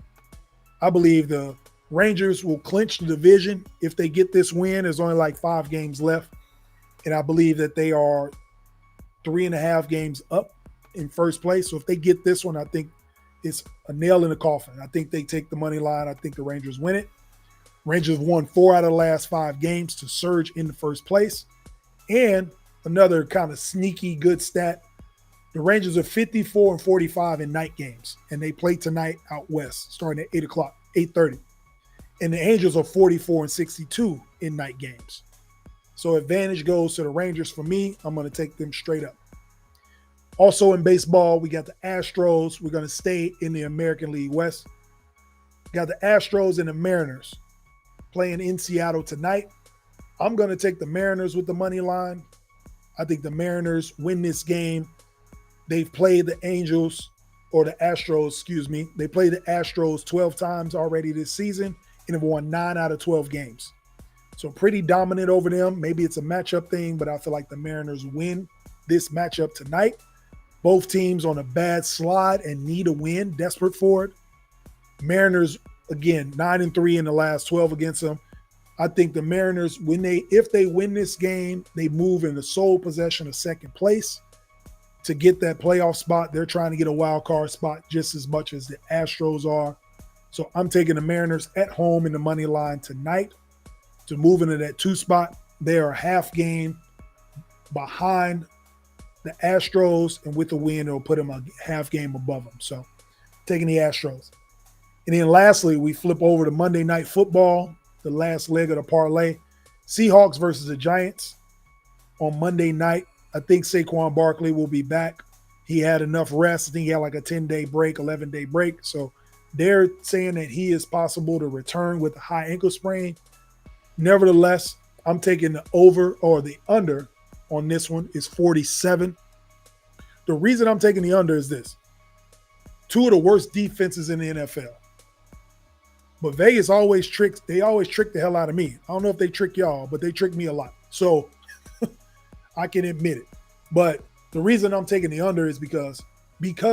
[SPEAKER 1] I believe the Rangers will clinch the division. If they get this win, there's only like 5 games left. And I believe that they are 3.5 games up in first place. So if they get this one, I think it's a nail in the coffin. I think they take the money line. I think the Rangers win it. Rangers won 4 out of the last 5 games to surge into first place. And another kind of sneaky good stat, the Rangers are 54-45 in night games, and they play tonight out west, starting at 8:30. And the Angels are 44-62 in night games. So advantage goes to the Rangers for me. I'm going to take them straight up. Also in baseball, we got the Astros. We're going to stay in the American League West. Got the Astros and the Mariners playing in Seattle tonight. I'm going to take the Mariners with the money line. I think the Mariners win this game. They've played the Angels, or the Astros, excuse me. They played the Astros 12 times already this season and have won 9 out of 12 games. So pretty dominant over them. Maybe it's a matchup thing, but I feel like the Mariners win this matchup tonight. Both teams on a bad slide and need a win, desperate for it. Mariners, again, 9-3 in the last 12 against them. I think the Mariners, if they win this game, they move in the sole possession of second place to get that playoff spot. They're trying to get a wild card spot just as much as the Astros are. So I'm taking the Mariners at home in the money line tonight to move into that 2 spot. They are a half game behind the Astros, and with the win, it'll put them a half game above them. So taking the Astros. And then lastly, we flip over to Monday Night Football, the last leg of the parlay. Seahawks versus the Giants on Monday night. I think Saquon Barkley will be back. He had enough rest. I think he had like a 10-day break, 11-day break. So they're saying that he is possible to return with a high ankle sprain. Nevertheless, I'm taking the over, or the under on this one is 47. The reason I'm taking the under is this. 2 of the worst defenses in the NFL. But Vegas always tricks. They always trick the hell out of me. I don't know if they trick y'all, but they trick me a lot. So I can admit it. But the reason I'm taking the under is because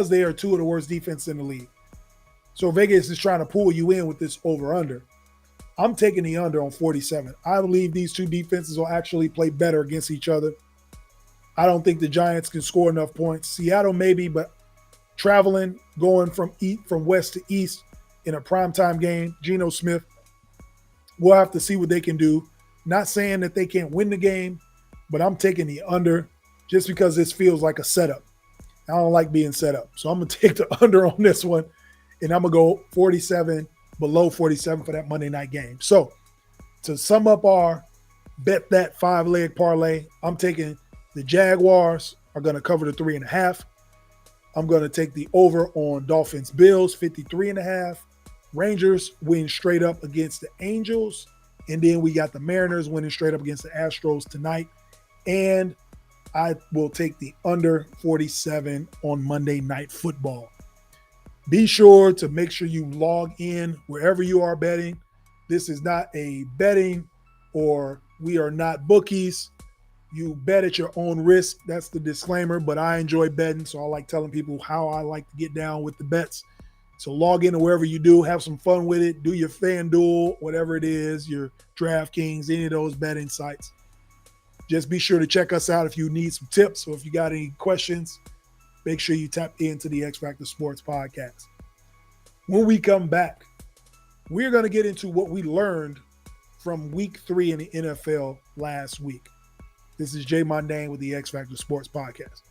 [SPEAKER 1] they are two of the worst defenses in the league. So Vegas is trying to pull you in with this over-under. I'm taking the under on 47. I believe these two defenses will actually play better against each other. I don't think the Giants can score enough points. Seattle maybe, but traveling, going from west to east in a primetime game, Geno Smith, we'll have to see what they can do. Not saying that they can't win the game, but I'm taking the under just because this feels like a setup. I don't like being set up. So I'm going to take the under on this one, and I'm going to go 47, below 47 for that Monday night game. So to sum up our bet that 5-leg parlay, I'm taking the Jaguars are going to cover the 3.5. I'm going to take the over on Dolphins Bills, 53.5. Rangers win straight up against the Angels. And then we got the Mariners winning straight up against the Astros tonight. And I will take the under 47 on Monday Night Football. Be sure to make sure you log in wherever you are betting. This is not a betting, or we are not bookies. You bet at your own risk. That's the disclaimer, but I enjoy betting, so I like telling people how I like to get down with the bets. So log in to wherever you do, have some fun with it, do your FanDuel, whatever it is, your DraftKings, any of those betting sites. Just be sure to check us out if you need some tips, or if you got any questions, make sure you tap into the X-Factor Sportz Podcast. When we come back, we're going to get into what we learned from week 3 in the NFL last week. This is Jay Mondane with the X-Factor Sportz Podcast.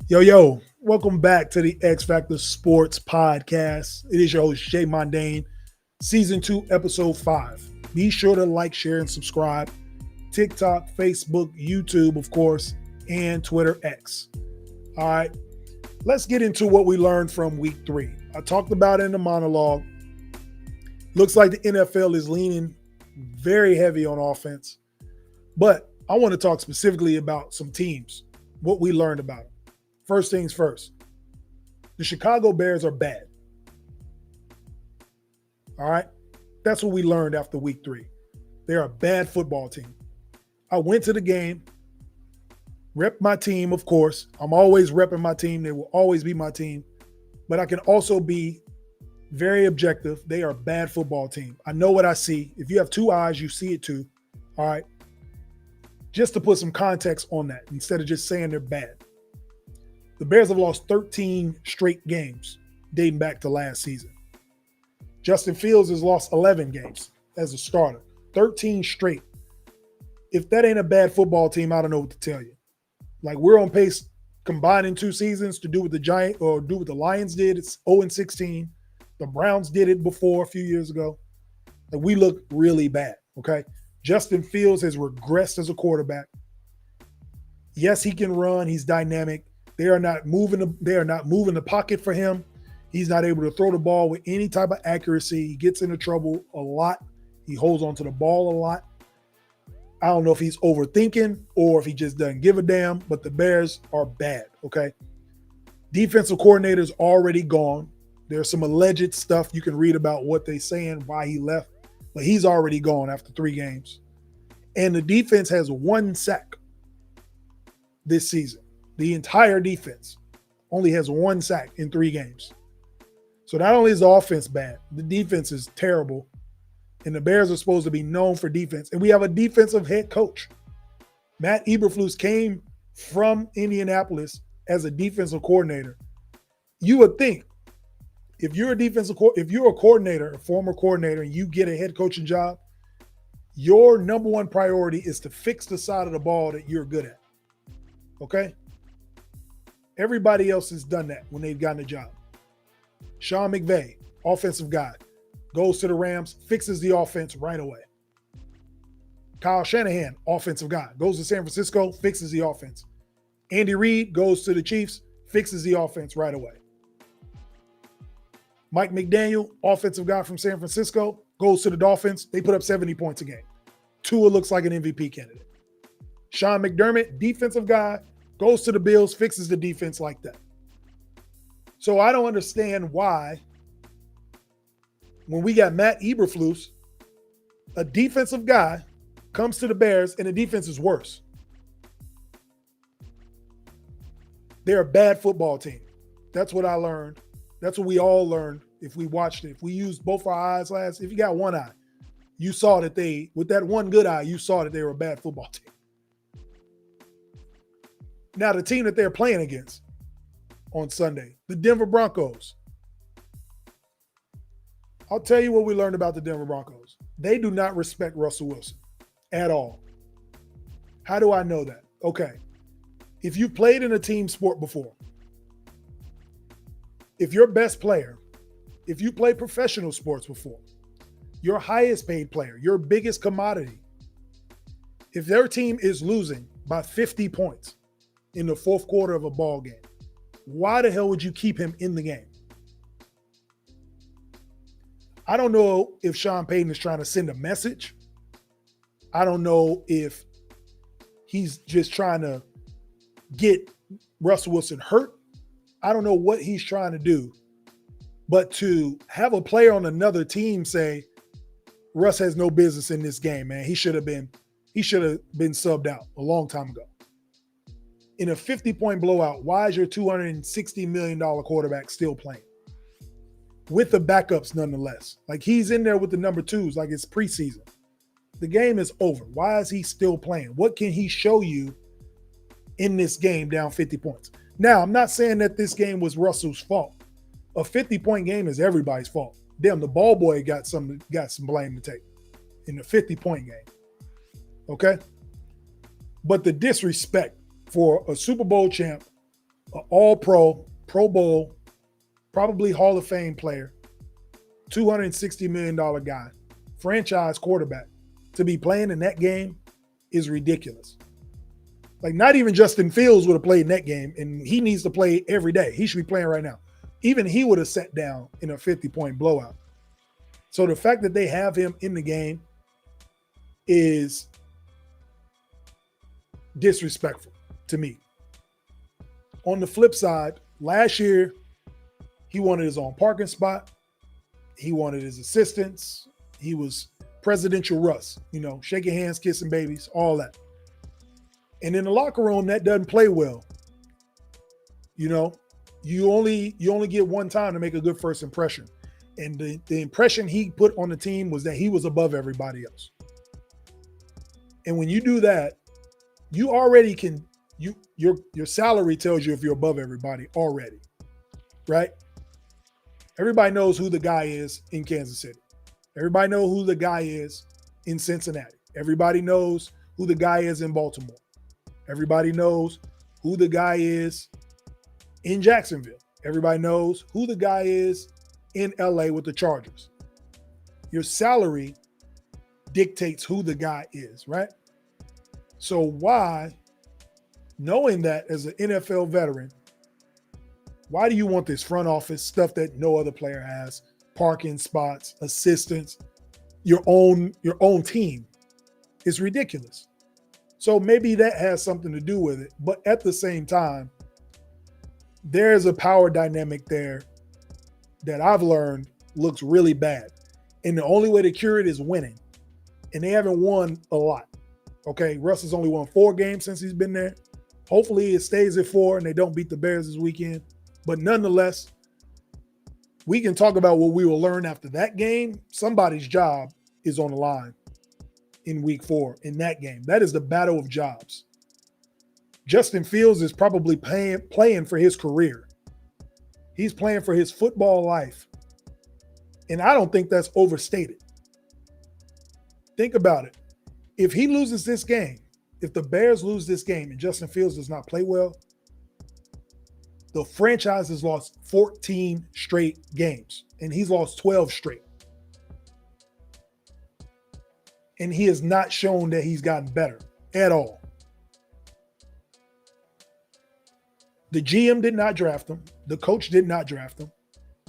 [SPEAKER 1] Yo, welcome back to the X-Factor Sportz Podcast. It is your host, Jay Mondane, Season 2, Episode 5. Be sure to like, share, and subscribe. TikTok, Facebook, YouTube, of course, and Twitter X. All right, let's get into what we learned from Week 3. I talked about it in the monologue. Looks like the NFL is leaning very heavy on offense. But I want to talk specifically about some teams, what we learned about them. First things first, the Chicago Bears are bad. All right? That's what we learned after week 3. They're a bad football team. I went to the game, repped my team, of course. I'm always repping my team. They will always be my team. But I can also be very objective. They are a bad football team. I know what I see. If you have 2 eyes, you see it too. All right? Just to put some context on that, instead of just saying they're bad. The Bears have lost 13 straight games dating back to last season. Justin Fields has lost 11 games as a starter. 13 straight. If that ain't a bad football team, I don't know what to tell you. Like, we're on pace combining 2 seasons to do what the Giants or do what the Lions did. It's 0-16. The Browns did it before a few years ago. And we look really bad, okay? Justin Fields has regressed as a quarterback. Yes, he can run. He's dynamic. They are not moving the pocket for him. He's not able to throw the ball with any type of accuracy. He gets into trouble a lot. He holds onto the ball a lot. I don't know if he's overthinking or if he just doesn't give a damn, but the Bears are bad, okay? Defensive coordinator's already gone. There's some alleged stuff you can read about what they're saying, why he left, but he's already gone after 3 games. And the defense has 1 sack this season. The entire defense only has 1 sack in 3 games. So not only is the offense bad, the defense is terrible. And the Bears are supposed to be known for defense. And we have a defensive head coach. Matt Eberflus came from Indianapolis as a defensive coordinator. You would think if you're a coordinator, a former coordinator, and you get a head coaching job, your number one priority is to fix the side of the ball that you're good at. Okay? Everybody else has done that when they've gotten a job. Sean McVay, offensive guy, goes to the Rams, fixes the offense right away. Kyle Shanahan, offensive guy, goes to San Francisco, fixes the offense. Andy Reid goes to the Chiefs, fixes the offense right away. Mike McDaniel, offensive guy from San Francisco, goes to the Dolphins. They put up 70 points a game. Tua looks like an MVP candidate. Sean McDermott, defensive guy, goes to the Bills, fixes the defense like that. So I don't understand why when we got Matt Eberflus, a defensive guy, comes to the Bears and the defense is worse. They're a bad football team. That's what I learned. That's what we all learned if we watched it. If we used both our eyes if you got one eye, you saw that with that one good eye, you saw that they were a bad football team. Now, the team that they're playing against on Sunday, the Denver Broncos. I'll tell you what we learned about the Denver Broncos. They do not respect Russell Wilson at all. How do I know that? Okay. If you played in a team sport before, if your best player, if you played professional sports before, your highest paid player, your biggest commodity, if their team is losing by 50 points in the fourth quarter of a ball game, why the hell would you keep him in the game? I don't know if Sean Payton is trying to send a message. I don't know if he's just trying to get Russell Wilson hurt. I don't know what he's trying to do. But to have a player on another team say, Russ has no business in this game, man. He should have been subbed out a long time ago. In a 50-point blowout, why is your $260 million quarterback still playing? With the backups nonetheless. Like, he's in there with the number twos like it's preseason. The game is over. Why is he still playing? What can he show you in this game down 50 points? Now, I'm not saying that this game was Russell's fault. A 50-point game is everybody's fault. Damn, the ball boy got some blame to take in the 50-point game. Okay? But the disrespect for a Super Bowl champ, an all-pro, Pro Bowl, probably Hall of Fame player, $260 million guy, franchise quarterback, to be playing in that game is ridiculous. Like, not even Justin Fields would have played in that game, and he needs to play every day. He should be playing right now. Even he would have sat down in a 50-point blowout. So the fact that they have him in the game is disrespectful to me. On the flip side, last year, he wanted his own parking spot. He wanted his assistants. He was presidential Russ, shaking hands, kissing babies, all that. And in the locker room, that doesn't play well. You only get one time to make a good first impression. And the impression he put on the team was that he was above everybody else. And when you do that, you already can, your salary tells you if you're above everybody already, right? Everybody knows who the guy is in Kansas City. Everybody knows who the guy is in Cincinnati. Everybody knows who the guy is in Baltimore. Everybody knows who the guy is in Jacksonville. Everybody knows who the guy is in LA with the Chargers. Your salary dictates who the guy is, right? So why, knowing that as an NFL veteran, why do you want this front office stuff that no other player has? Parking spots, assistants, your own team. It's ridiculous. So maybe that has something to do with it. But at the same time, there's a power dynamic there that I've learned looks really bad. And the only way to cure it is winning. And they haven't won a lot. Okay, Russ has only won 4 games since he's been there. Hopefully it stays at 4 and they don't beat the Bears this weekend. But nonetheless, we can talk about what we will learn after that game. Somebody's job is on the line in week 4 in that game. That is the battle of jobs. Justin Fields is probably playing for his career. He's playing for his football life. And I don't think that's overstated. Think about it. If he loses this game, if the Bears lose this game and Justin Fields does not play well, the franchise has lost 14 straight games, and he's lost 12 straight. And he has not shown that he's gotten better at all. The GM did not draft him. The coach did not draft him.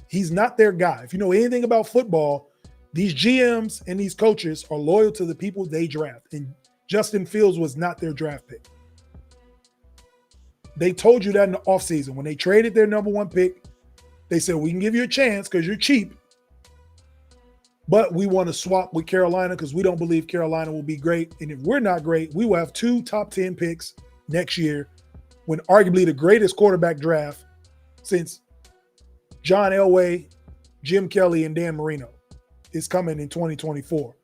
[SPEAKER 1] He's not their guy. If you know anything about football, these GMs and these coaches are loyal to the people they draft. And Justin Fields was not their draft pick. They told you that in the offseason. When they traded their number 1 pick, they said, we can give you a chance because you're cheap. But we want to swap with Carolina because we don't believe Carolina will be great. And if we're not great, we will have 2 top 10 picks next year when arguably the greatest quarterback draft since John Elway, Jim Kelly, and Dan Marino is coming in 2024.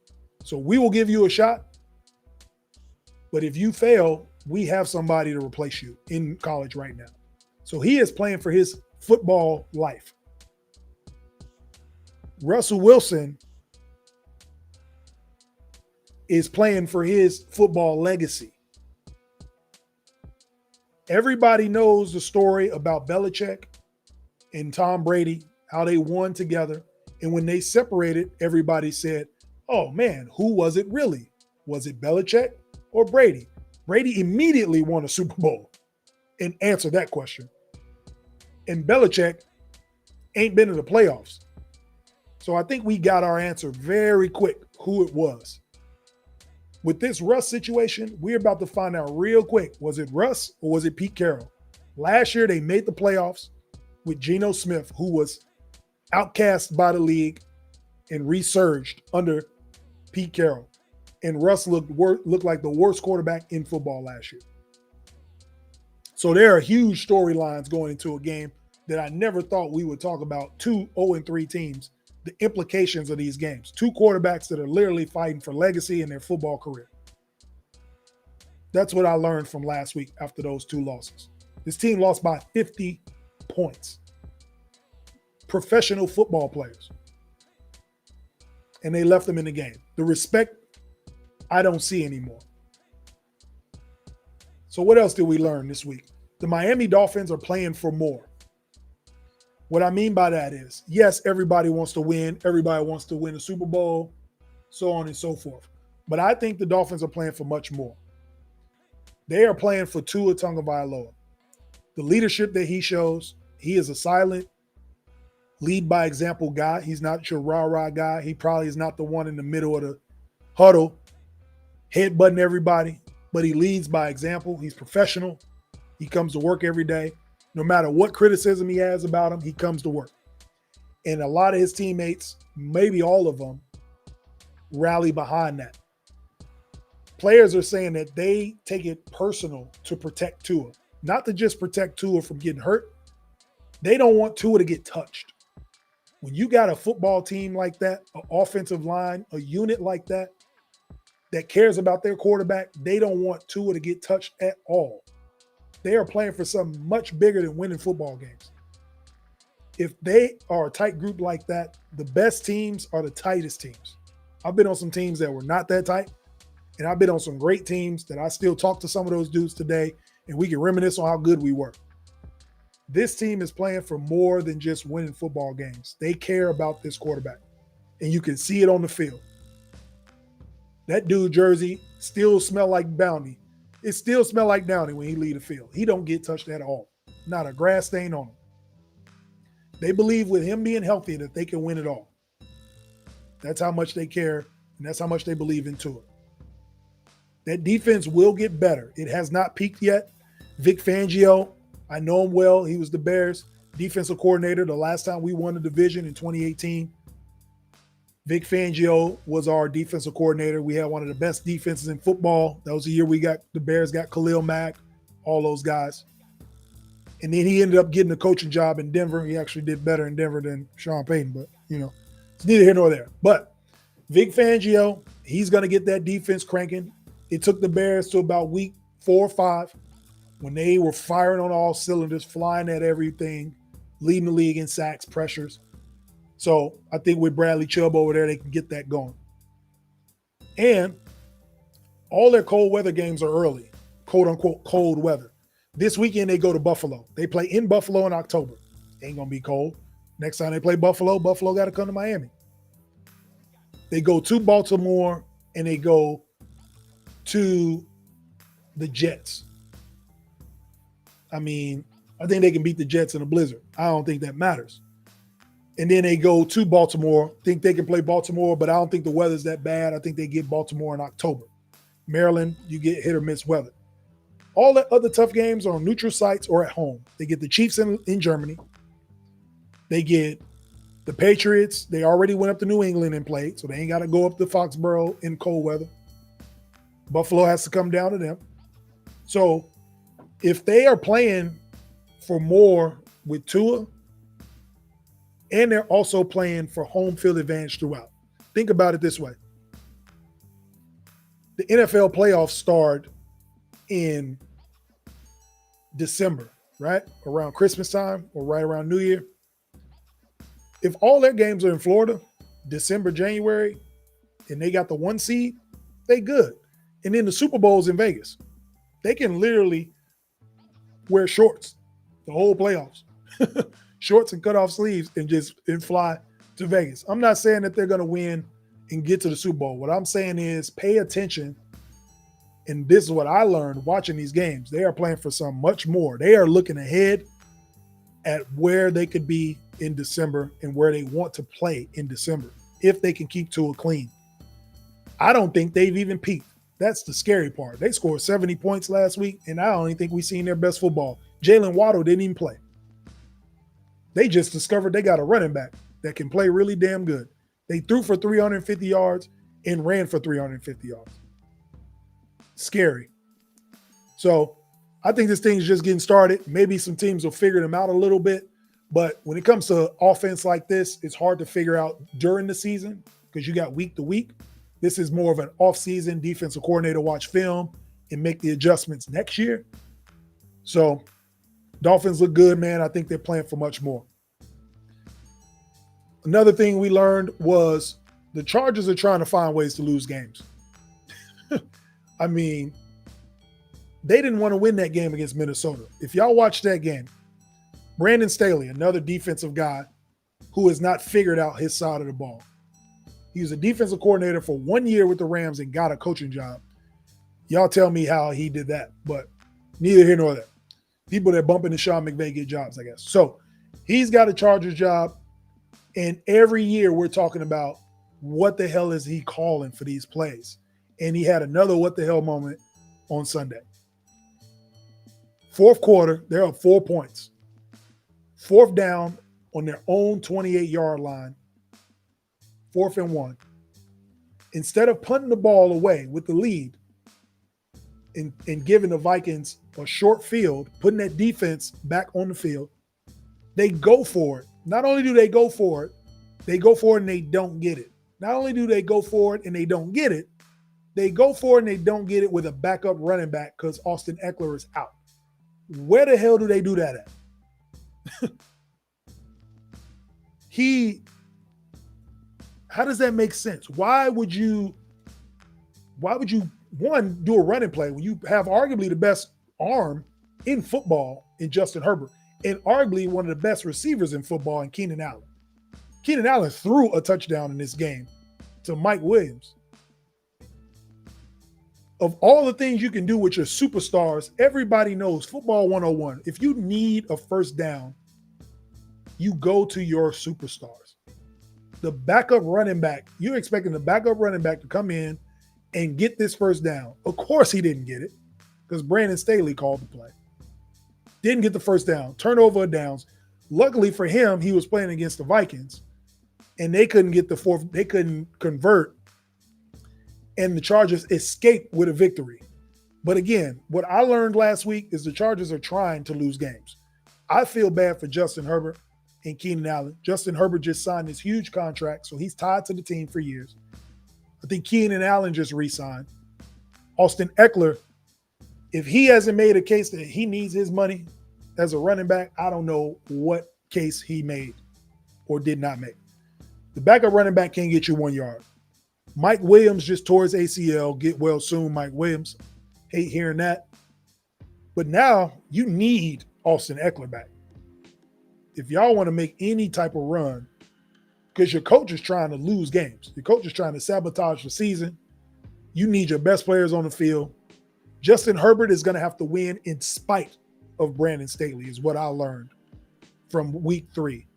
[SPEAKER 1] So we will give you a shot. But if you fail, we have somebody to replace you in college right now. So he is playing for his football life. Russell Wilson is playing for his football legacy. Everybody knows the story about Belichick and Tom Brady, how they won together. And when they separated, everybody said, oh man, who was it really? Was it Belichick or Brady? Brady immediately won a Super Bowl and answered that question. And Belichick ain't been in the playoffs. So I think we got our answer very quick who it was. With this Russ situation, we're about to find out real quick. Was it Russ or was it Pete Carroll? Last year, they made the playoffs with Geno Smith, who was outcast by the league and resurged under Pete Carroll. And Russ looked like the worst quarterback in football last year. So there are huge storylines going into a game that I never thought we would talk about. 2 0-3 teams, the implications of these games. 2 quarterbacks that are literally fighting for legacy in their football career. That's what I learned from last week after those 2 losses. This team lost by 50 points. Professional football players. And they left them in the game. The respect I don't see anymore. So what else did we learn this week? The Miami Dolphins are playing for more. What I mean by that is, yes, everybody wants to win. Everybody wants to win a Super Bowl, so on and so forth. But I think the Dolphins are playing for much more. They are playing for Tua Tagovailoa. The leadership that he shows, he is a silent, lead by example guy. He's not your rah-rah guy. He probably is not the one in the middle of the huddle, headbutting everybody, but he leads by example. He's professional. He comes to work every day. No matter what criticism he has about him, he comes to work. And a lot of his teammates, maybe all of them, rally behind that. Players are saying that they take it personal to protect Tua. Not to just protect Tua from getting hurt. They don't want Tua to get touched. When you got a football team like that, an offensive line, a unit like that cares about their quarterback, they don't want Tua to get touched at all. They are playing for something much bigger than winning football games. If they are a tight group like that, the best teams are the tightest teams. I've been on some teams that were not that tight, and I've been on some great teams that I still talk to some of those dudes today, and we can reminisce on how good we were. This team is playing for more than just winning football games. They care about this quarterback, and you can see it on the field. That dude jersey still smell like Bounty. It still smell like Downey when he leave the field. He don't get touched at all. Not a grass stain on him. They believe with him being healthy that they can win it all. That's how much they care, and that's how much they believe into it. That defense will get better. It has not peaked yet. Vic Fangio, I know him well. He was the Bears defensive coordinator the last time we won the division in 2018. Vic Fangio was our defensive coordinator. We had one of the best defenses in football. That was the year the Bears got Khalil Mack, all those guys. And then he ended up getting a coaching job in Denver. He actually did better in Denver than Sean Payton, but, it's neither here nor there. But Vic Fangio, he's going to get that defense cranking. It took the Bears to about week 4 or 5 when they were firing on all cylinders, flying at everything, leading the league in sacks, pressures. So I think with Bradley Chubb over there, they can get that going. And all their cold weather games are early, quote unquote cold weather. This weekend, they go to Buffalo. They play in Buffalo in October. Ain't going to be cold. Next time they play Buffalo got to come to Miami. They go to Baltimore and they go to the Jets. I mean, I think they can beat the Jets in a blizzard. I don't think that matters. And then they go to Baltimore, think they can play Baltimore, but I don't think the weather's that bad. I think they get Baltimore in October. Maryland, you get hit or miss weather. All the other tough games are on neutral sites or at home. They get the Chiefs in Germany. They get the Patriots. They already went up to New England and played, so they ain't got to go up to Foxborough in cold weather. Buffalo has to come down to them. So if they are playing for more with Tua, and they're also playing for home field advantage throughout. Think about it this way. The NFL playoffs start in December, right? Around Christmas time or right around New Year. If all their games are in Florida, December, January, and they got the 1 seed, they good. And then the Super Bowl's in Vegas. They can literally wear shorts the whole playoffs. Shorts and cut off sleeves and fly to Vegas. I'm not saying that they're going to win and get to the Super Bowl. What I'm saying is pay attention. And this is what I learned watching these games. They are playing for something much more. They are looking ahead at where they could be in December and where they want to play in December if they can keep Tua clean. I don't think they've even peaked. That's the scary part. They scored 70 points last week, and I don't even think we've seen their best football. Jalen Waddle didn't even play. They just discovered they got a running back that can play really damn good. They threw for 350 yards and ran for 350 yards. Scary. So I think this thing's just getting started. Maybe some teams will figure them out a little bit. But when it comes to offense like this, it's hard to figure out during the season because you got week to week. This is more of an off-season defensive coordinator watch film and make the adjustments next year. So Dolphins look good, man. I think they're playing for much more. Another thing we learned was the Chargers are trying to find ways to lose games. I mean, they didn't want to win that game against Minnesota. If y'all watched that game, Brandon Staley, another defensive guy who has not figured out his side of the ball. He was a defensive coordinator for 1 year with the Rams and got a coaching job. Y'all tell me how he did that, but neither here nor there. People that bump into Sean McVay get jobs, I guess. So he's got a Chargers job, and every year we're talking about what the hell is he calling for these plays. And he had another what the hell moment on Sunday. Fourth quarter, they're up 4 points. Fourth down on their own 28-yard line. 4th and 1. Instead of punting the ball away with the lead and giving the Vikings a short field, putting that defense back on the field, they go for it. Not only do they go for it and they don't get it. Not only do they go for it and they don't get it, they go for it and they don't get it with a backup running back because Austin Eckler is out. Where the hell do they do that at? How does that make sense? Why would you one, do a running play when you have arguably the best arm in football in Justin Herbert and arguably one of the best receivers in football in Keenan Allen? Keenan Allen threw a touchdown in this game to Mike Williams. Of all the things you can do with your superstars, everybody knows football 101. If you need a first down, you go to your superstars. The backup running back, you're expecting the backup running back to come in and get this first down. Of course he didn't get it because Brandon Staley called the play. Didn't get the first down. Turnover of downs. Luckily for him, he was playing against the Vikings and they couldn't get the fourth. They couldn't convert. And the Chargers escaped with a victory. But again, what I learned last week is the Chargers are trying to lose games. I feel bad for Justin Herbert and Keenan Allen. Justin Herbert just signed this huge contract, so he's tied to the team for years. I think Keenan Allen just re-signed. Austin Eckler, if he hasn't made a case that he needs his money as a running back, I don't know what case he made or did not make. The backup running back can't get you 1 yard. Mike Williams just tore his ACL. Get well soon, Mike Williams. Hate hearing that. But now you need Austin Eckler back. If y'all want to make any type of run, because your coach is trying to lose games. Your coach is trying to sabotage the season. You need your best players on the field. Justin Herbert is going to have to win in spite of Brandon Staley, is what I learned from week 3.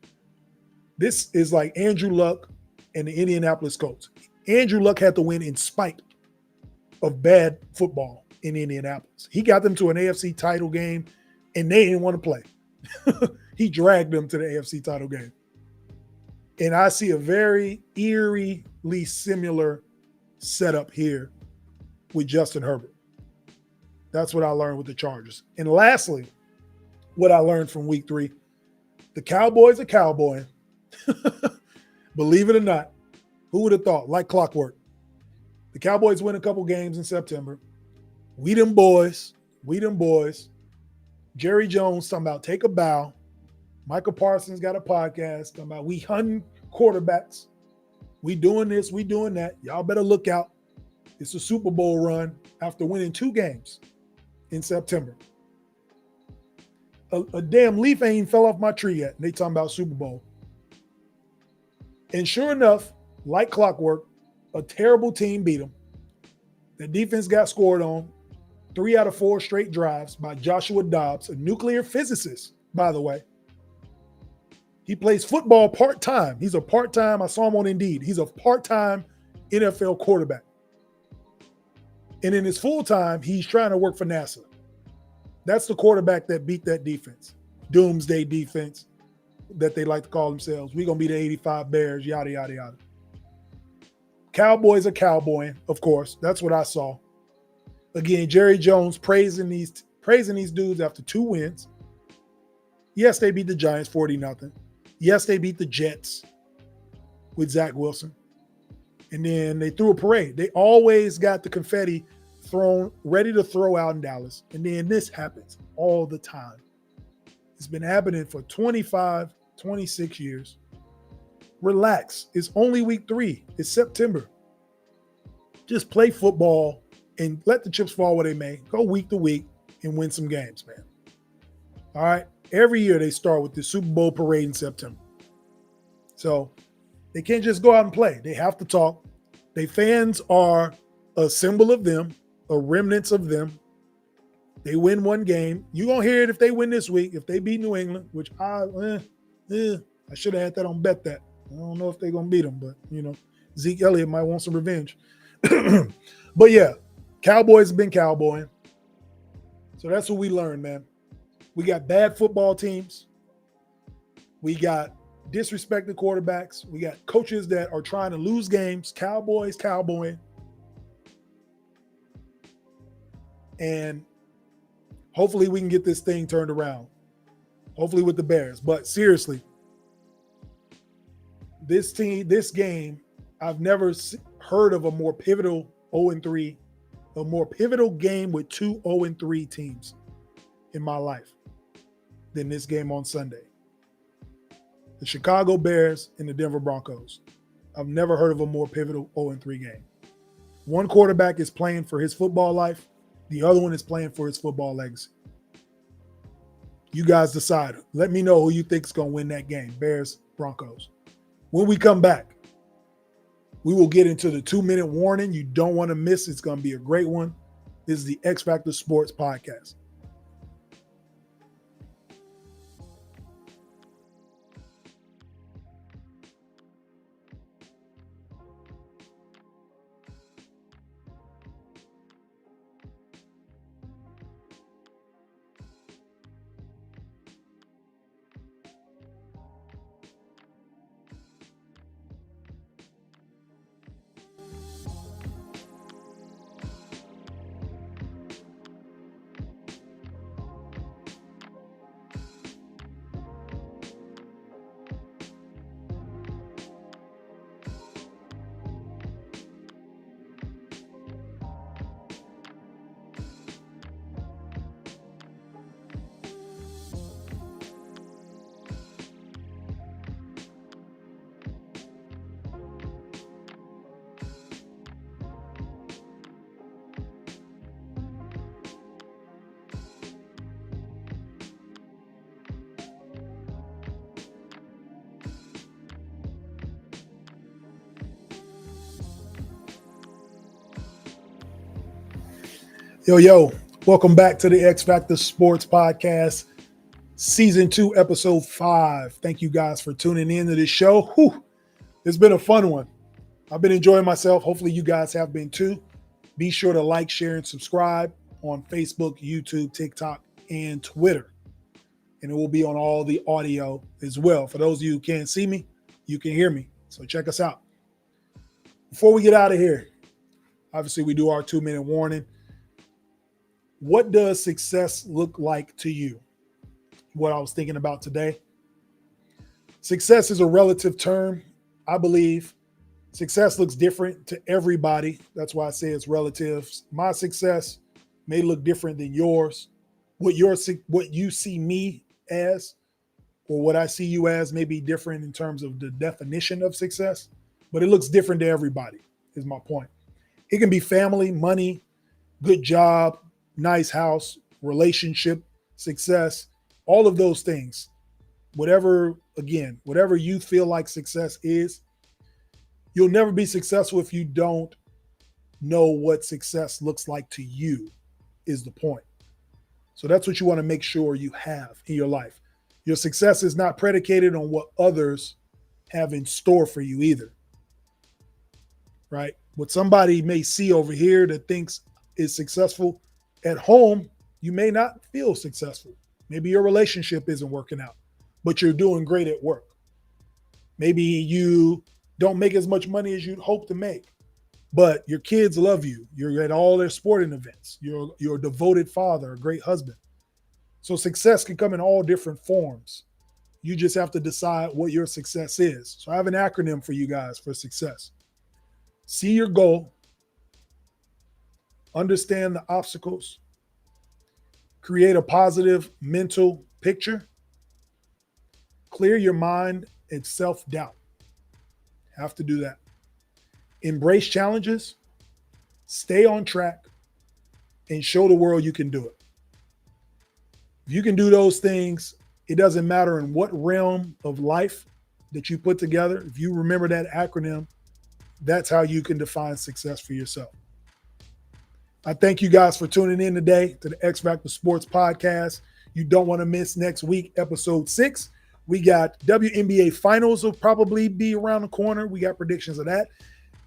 [SPEAKER 1] This is like Andrew Luck and the Indianapolis Colts. Andrew Luck had to win in spite of bad football in Indianapolis. He got them to an AFC title game, and they didn't want to play. He dragged them to the AFC title game. And I see a very eerily similar setup here with Justin Herbert. That's what I learned with the Chargers. And lastly, what I learned from week 3, the Cowboys are cowboying. Believe it or not, who would have thought? Like clockwork. The Cowboys win a couple games in September. We them boys. Jerry Jones talking about take a bow. Michael Parsons got a podcast talking about we hunting quarterbacks. We doing this, we doing that. Y'all better look out. It's a Super Bowl run after winning 2 games in September. A damn leaf ain't fell off my tree yet. And they talking about Super Bowl. And sure enough, like clockwork, a terrible team beat them. The defense got scored on 3 out of 4 straight drives by Joshua Dobbs, a nuclear physicist, by the way. He plays football part-time. He's a part-time, I saw him on Indeed. He's a part-time NFL quarterback. And in his full-time, he's trying to work for NASA. That's the quarterback that beat that defense. Doomsday defense that they like to call themselves. We're going to be the 85 Bears, yada, yada, yada. Cowboys are cowboying, of course. That's what I saw. Again, Jerry Jones praising these dudes after 2 wins. Yes, they beat the Giants 40-0. Yes, they beat the Jets with Zach Wilson. And then they threw a parade. They always got the confetti thrown, ready to throw out in Dallas. And then this happens all the time. It's been happening for 25, 26 years. Relax. It's only week 3. It's September. Just play football and let the chips fall where they may. Go week to week and win some games, man. All right? Every year they start with the Super Bowl parade in September. So they can't just go out and play. They have to talk. Their fans are a symbol of them, a remnants of them. They win 1 game. You're going to hear it if they win this week. If they beat New England, which I should have had that on bet that. I don't know if they're going to beat them, but, Zeke Elliott might want some revenge. But, yeah, Cowboys have been cowboying. So that's what we learned, man. We got bad football teams. We got disrespected quarterbacks. We got coaches that are trying to lose games. Cowboys cowboying. And hopefully we can get this thing turned around. Hopefully with the Bears. But seriously, this game, I've never heard of a more pivotal 0-3, a more pivotal game with 2 0-3 teams in my life than this game on Sunday. The Chicago Bears and the Denver Broncos. I've never heard of a more pivotal 0-3 game. One quarterback is playing for his football life. The other one is playing for his football legacy. You guys decide. Let me know who you think is going to win that game. Bears, Broncos. When we come back, we will get into the 2-minute warning you don't want to miss. It's going to be a great one. This is the X-Factor Sportz Podcast. Yo, welcome back to the X-Factor Sportz Podcast, Season 2, Episode 5. Thank you guys for tuning in to this show. It's been a fun one. I've been enjoying myself. Hopefully you guys have been too. Be sure to like, share, and subscribe on Facebook, YouTube, TikTok, and Twitter. And it will be on all the audio as well. For those of you who can't see me, you can hear me. So check us out. Before we get out of here, obviously we do our 2-minute warning. What does success look like to you? What I was thinking about today. Success is a relative term. I believe success looks different to everybody. That's why I say it's relative. My success may look different than yours. What you see me as or what I see you as may be different in terms of the definition of success, but it looks different to everybody, is my point. It can be family, money, good job, nice house, relationship, success, all of those things. Whatever you feel like success is, you'll never be successful if you don't know what success looks like to you, is the point. So that's what you want to make sure you have in your life. Your success is not predicated on what others have in store for you either, right? What somebody may see over here that thinks is successful at home, you may not feel successful. Maybe your relationship isn't working out, but you're doing great at work. Maybe you don't make as much money as you'd hope to make, but your kids love you. You're at all their sporting events. You're a devoted father, a great husband. So success can come in all different forms. You just have to decide what your success is. So I have an acronym for you guys for success. See your goal. Understand the obstacles, create a positive mental picture, clear your mind and self-doubt. Have to do that. Embrace challenges, stay on track, and show the world you can do it. If you can do those things, it doesn't matter in what realm of life that you put together. If you remember that acronym, that's how you can define success for yourself. I thank you guys for tuning in today to the X-Factor Sportz Podcast. You don't want to miss next week, episode 6. We got WNBA finals will probably be around the corner. We got predictions of that.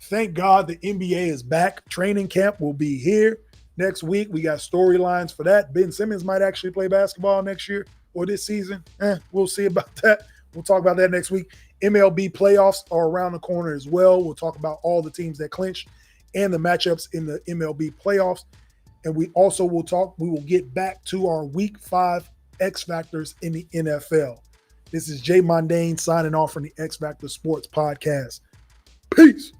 [SPEAKER 1] Thank God the NBA is back. Training camp will be here next week. We got storylines for that. Ben Simmons might actually play basketball next year or this season. We'll see about that. We'll talk about that next week. MLB playoffs are around the corner as well. We'll talk about all the teams that clinched and the matchups in the MLB playoffs. And we also will get back to our week 5 X Factors in the NFL. This is Jay Mondane signing off from the X Factor Sportz Podcast. Peace.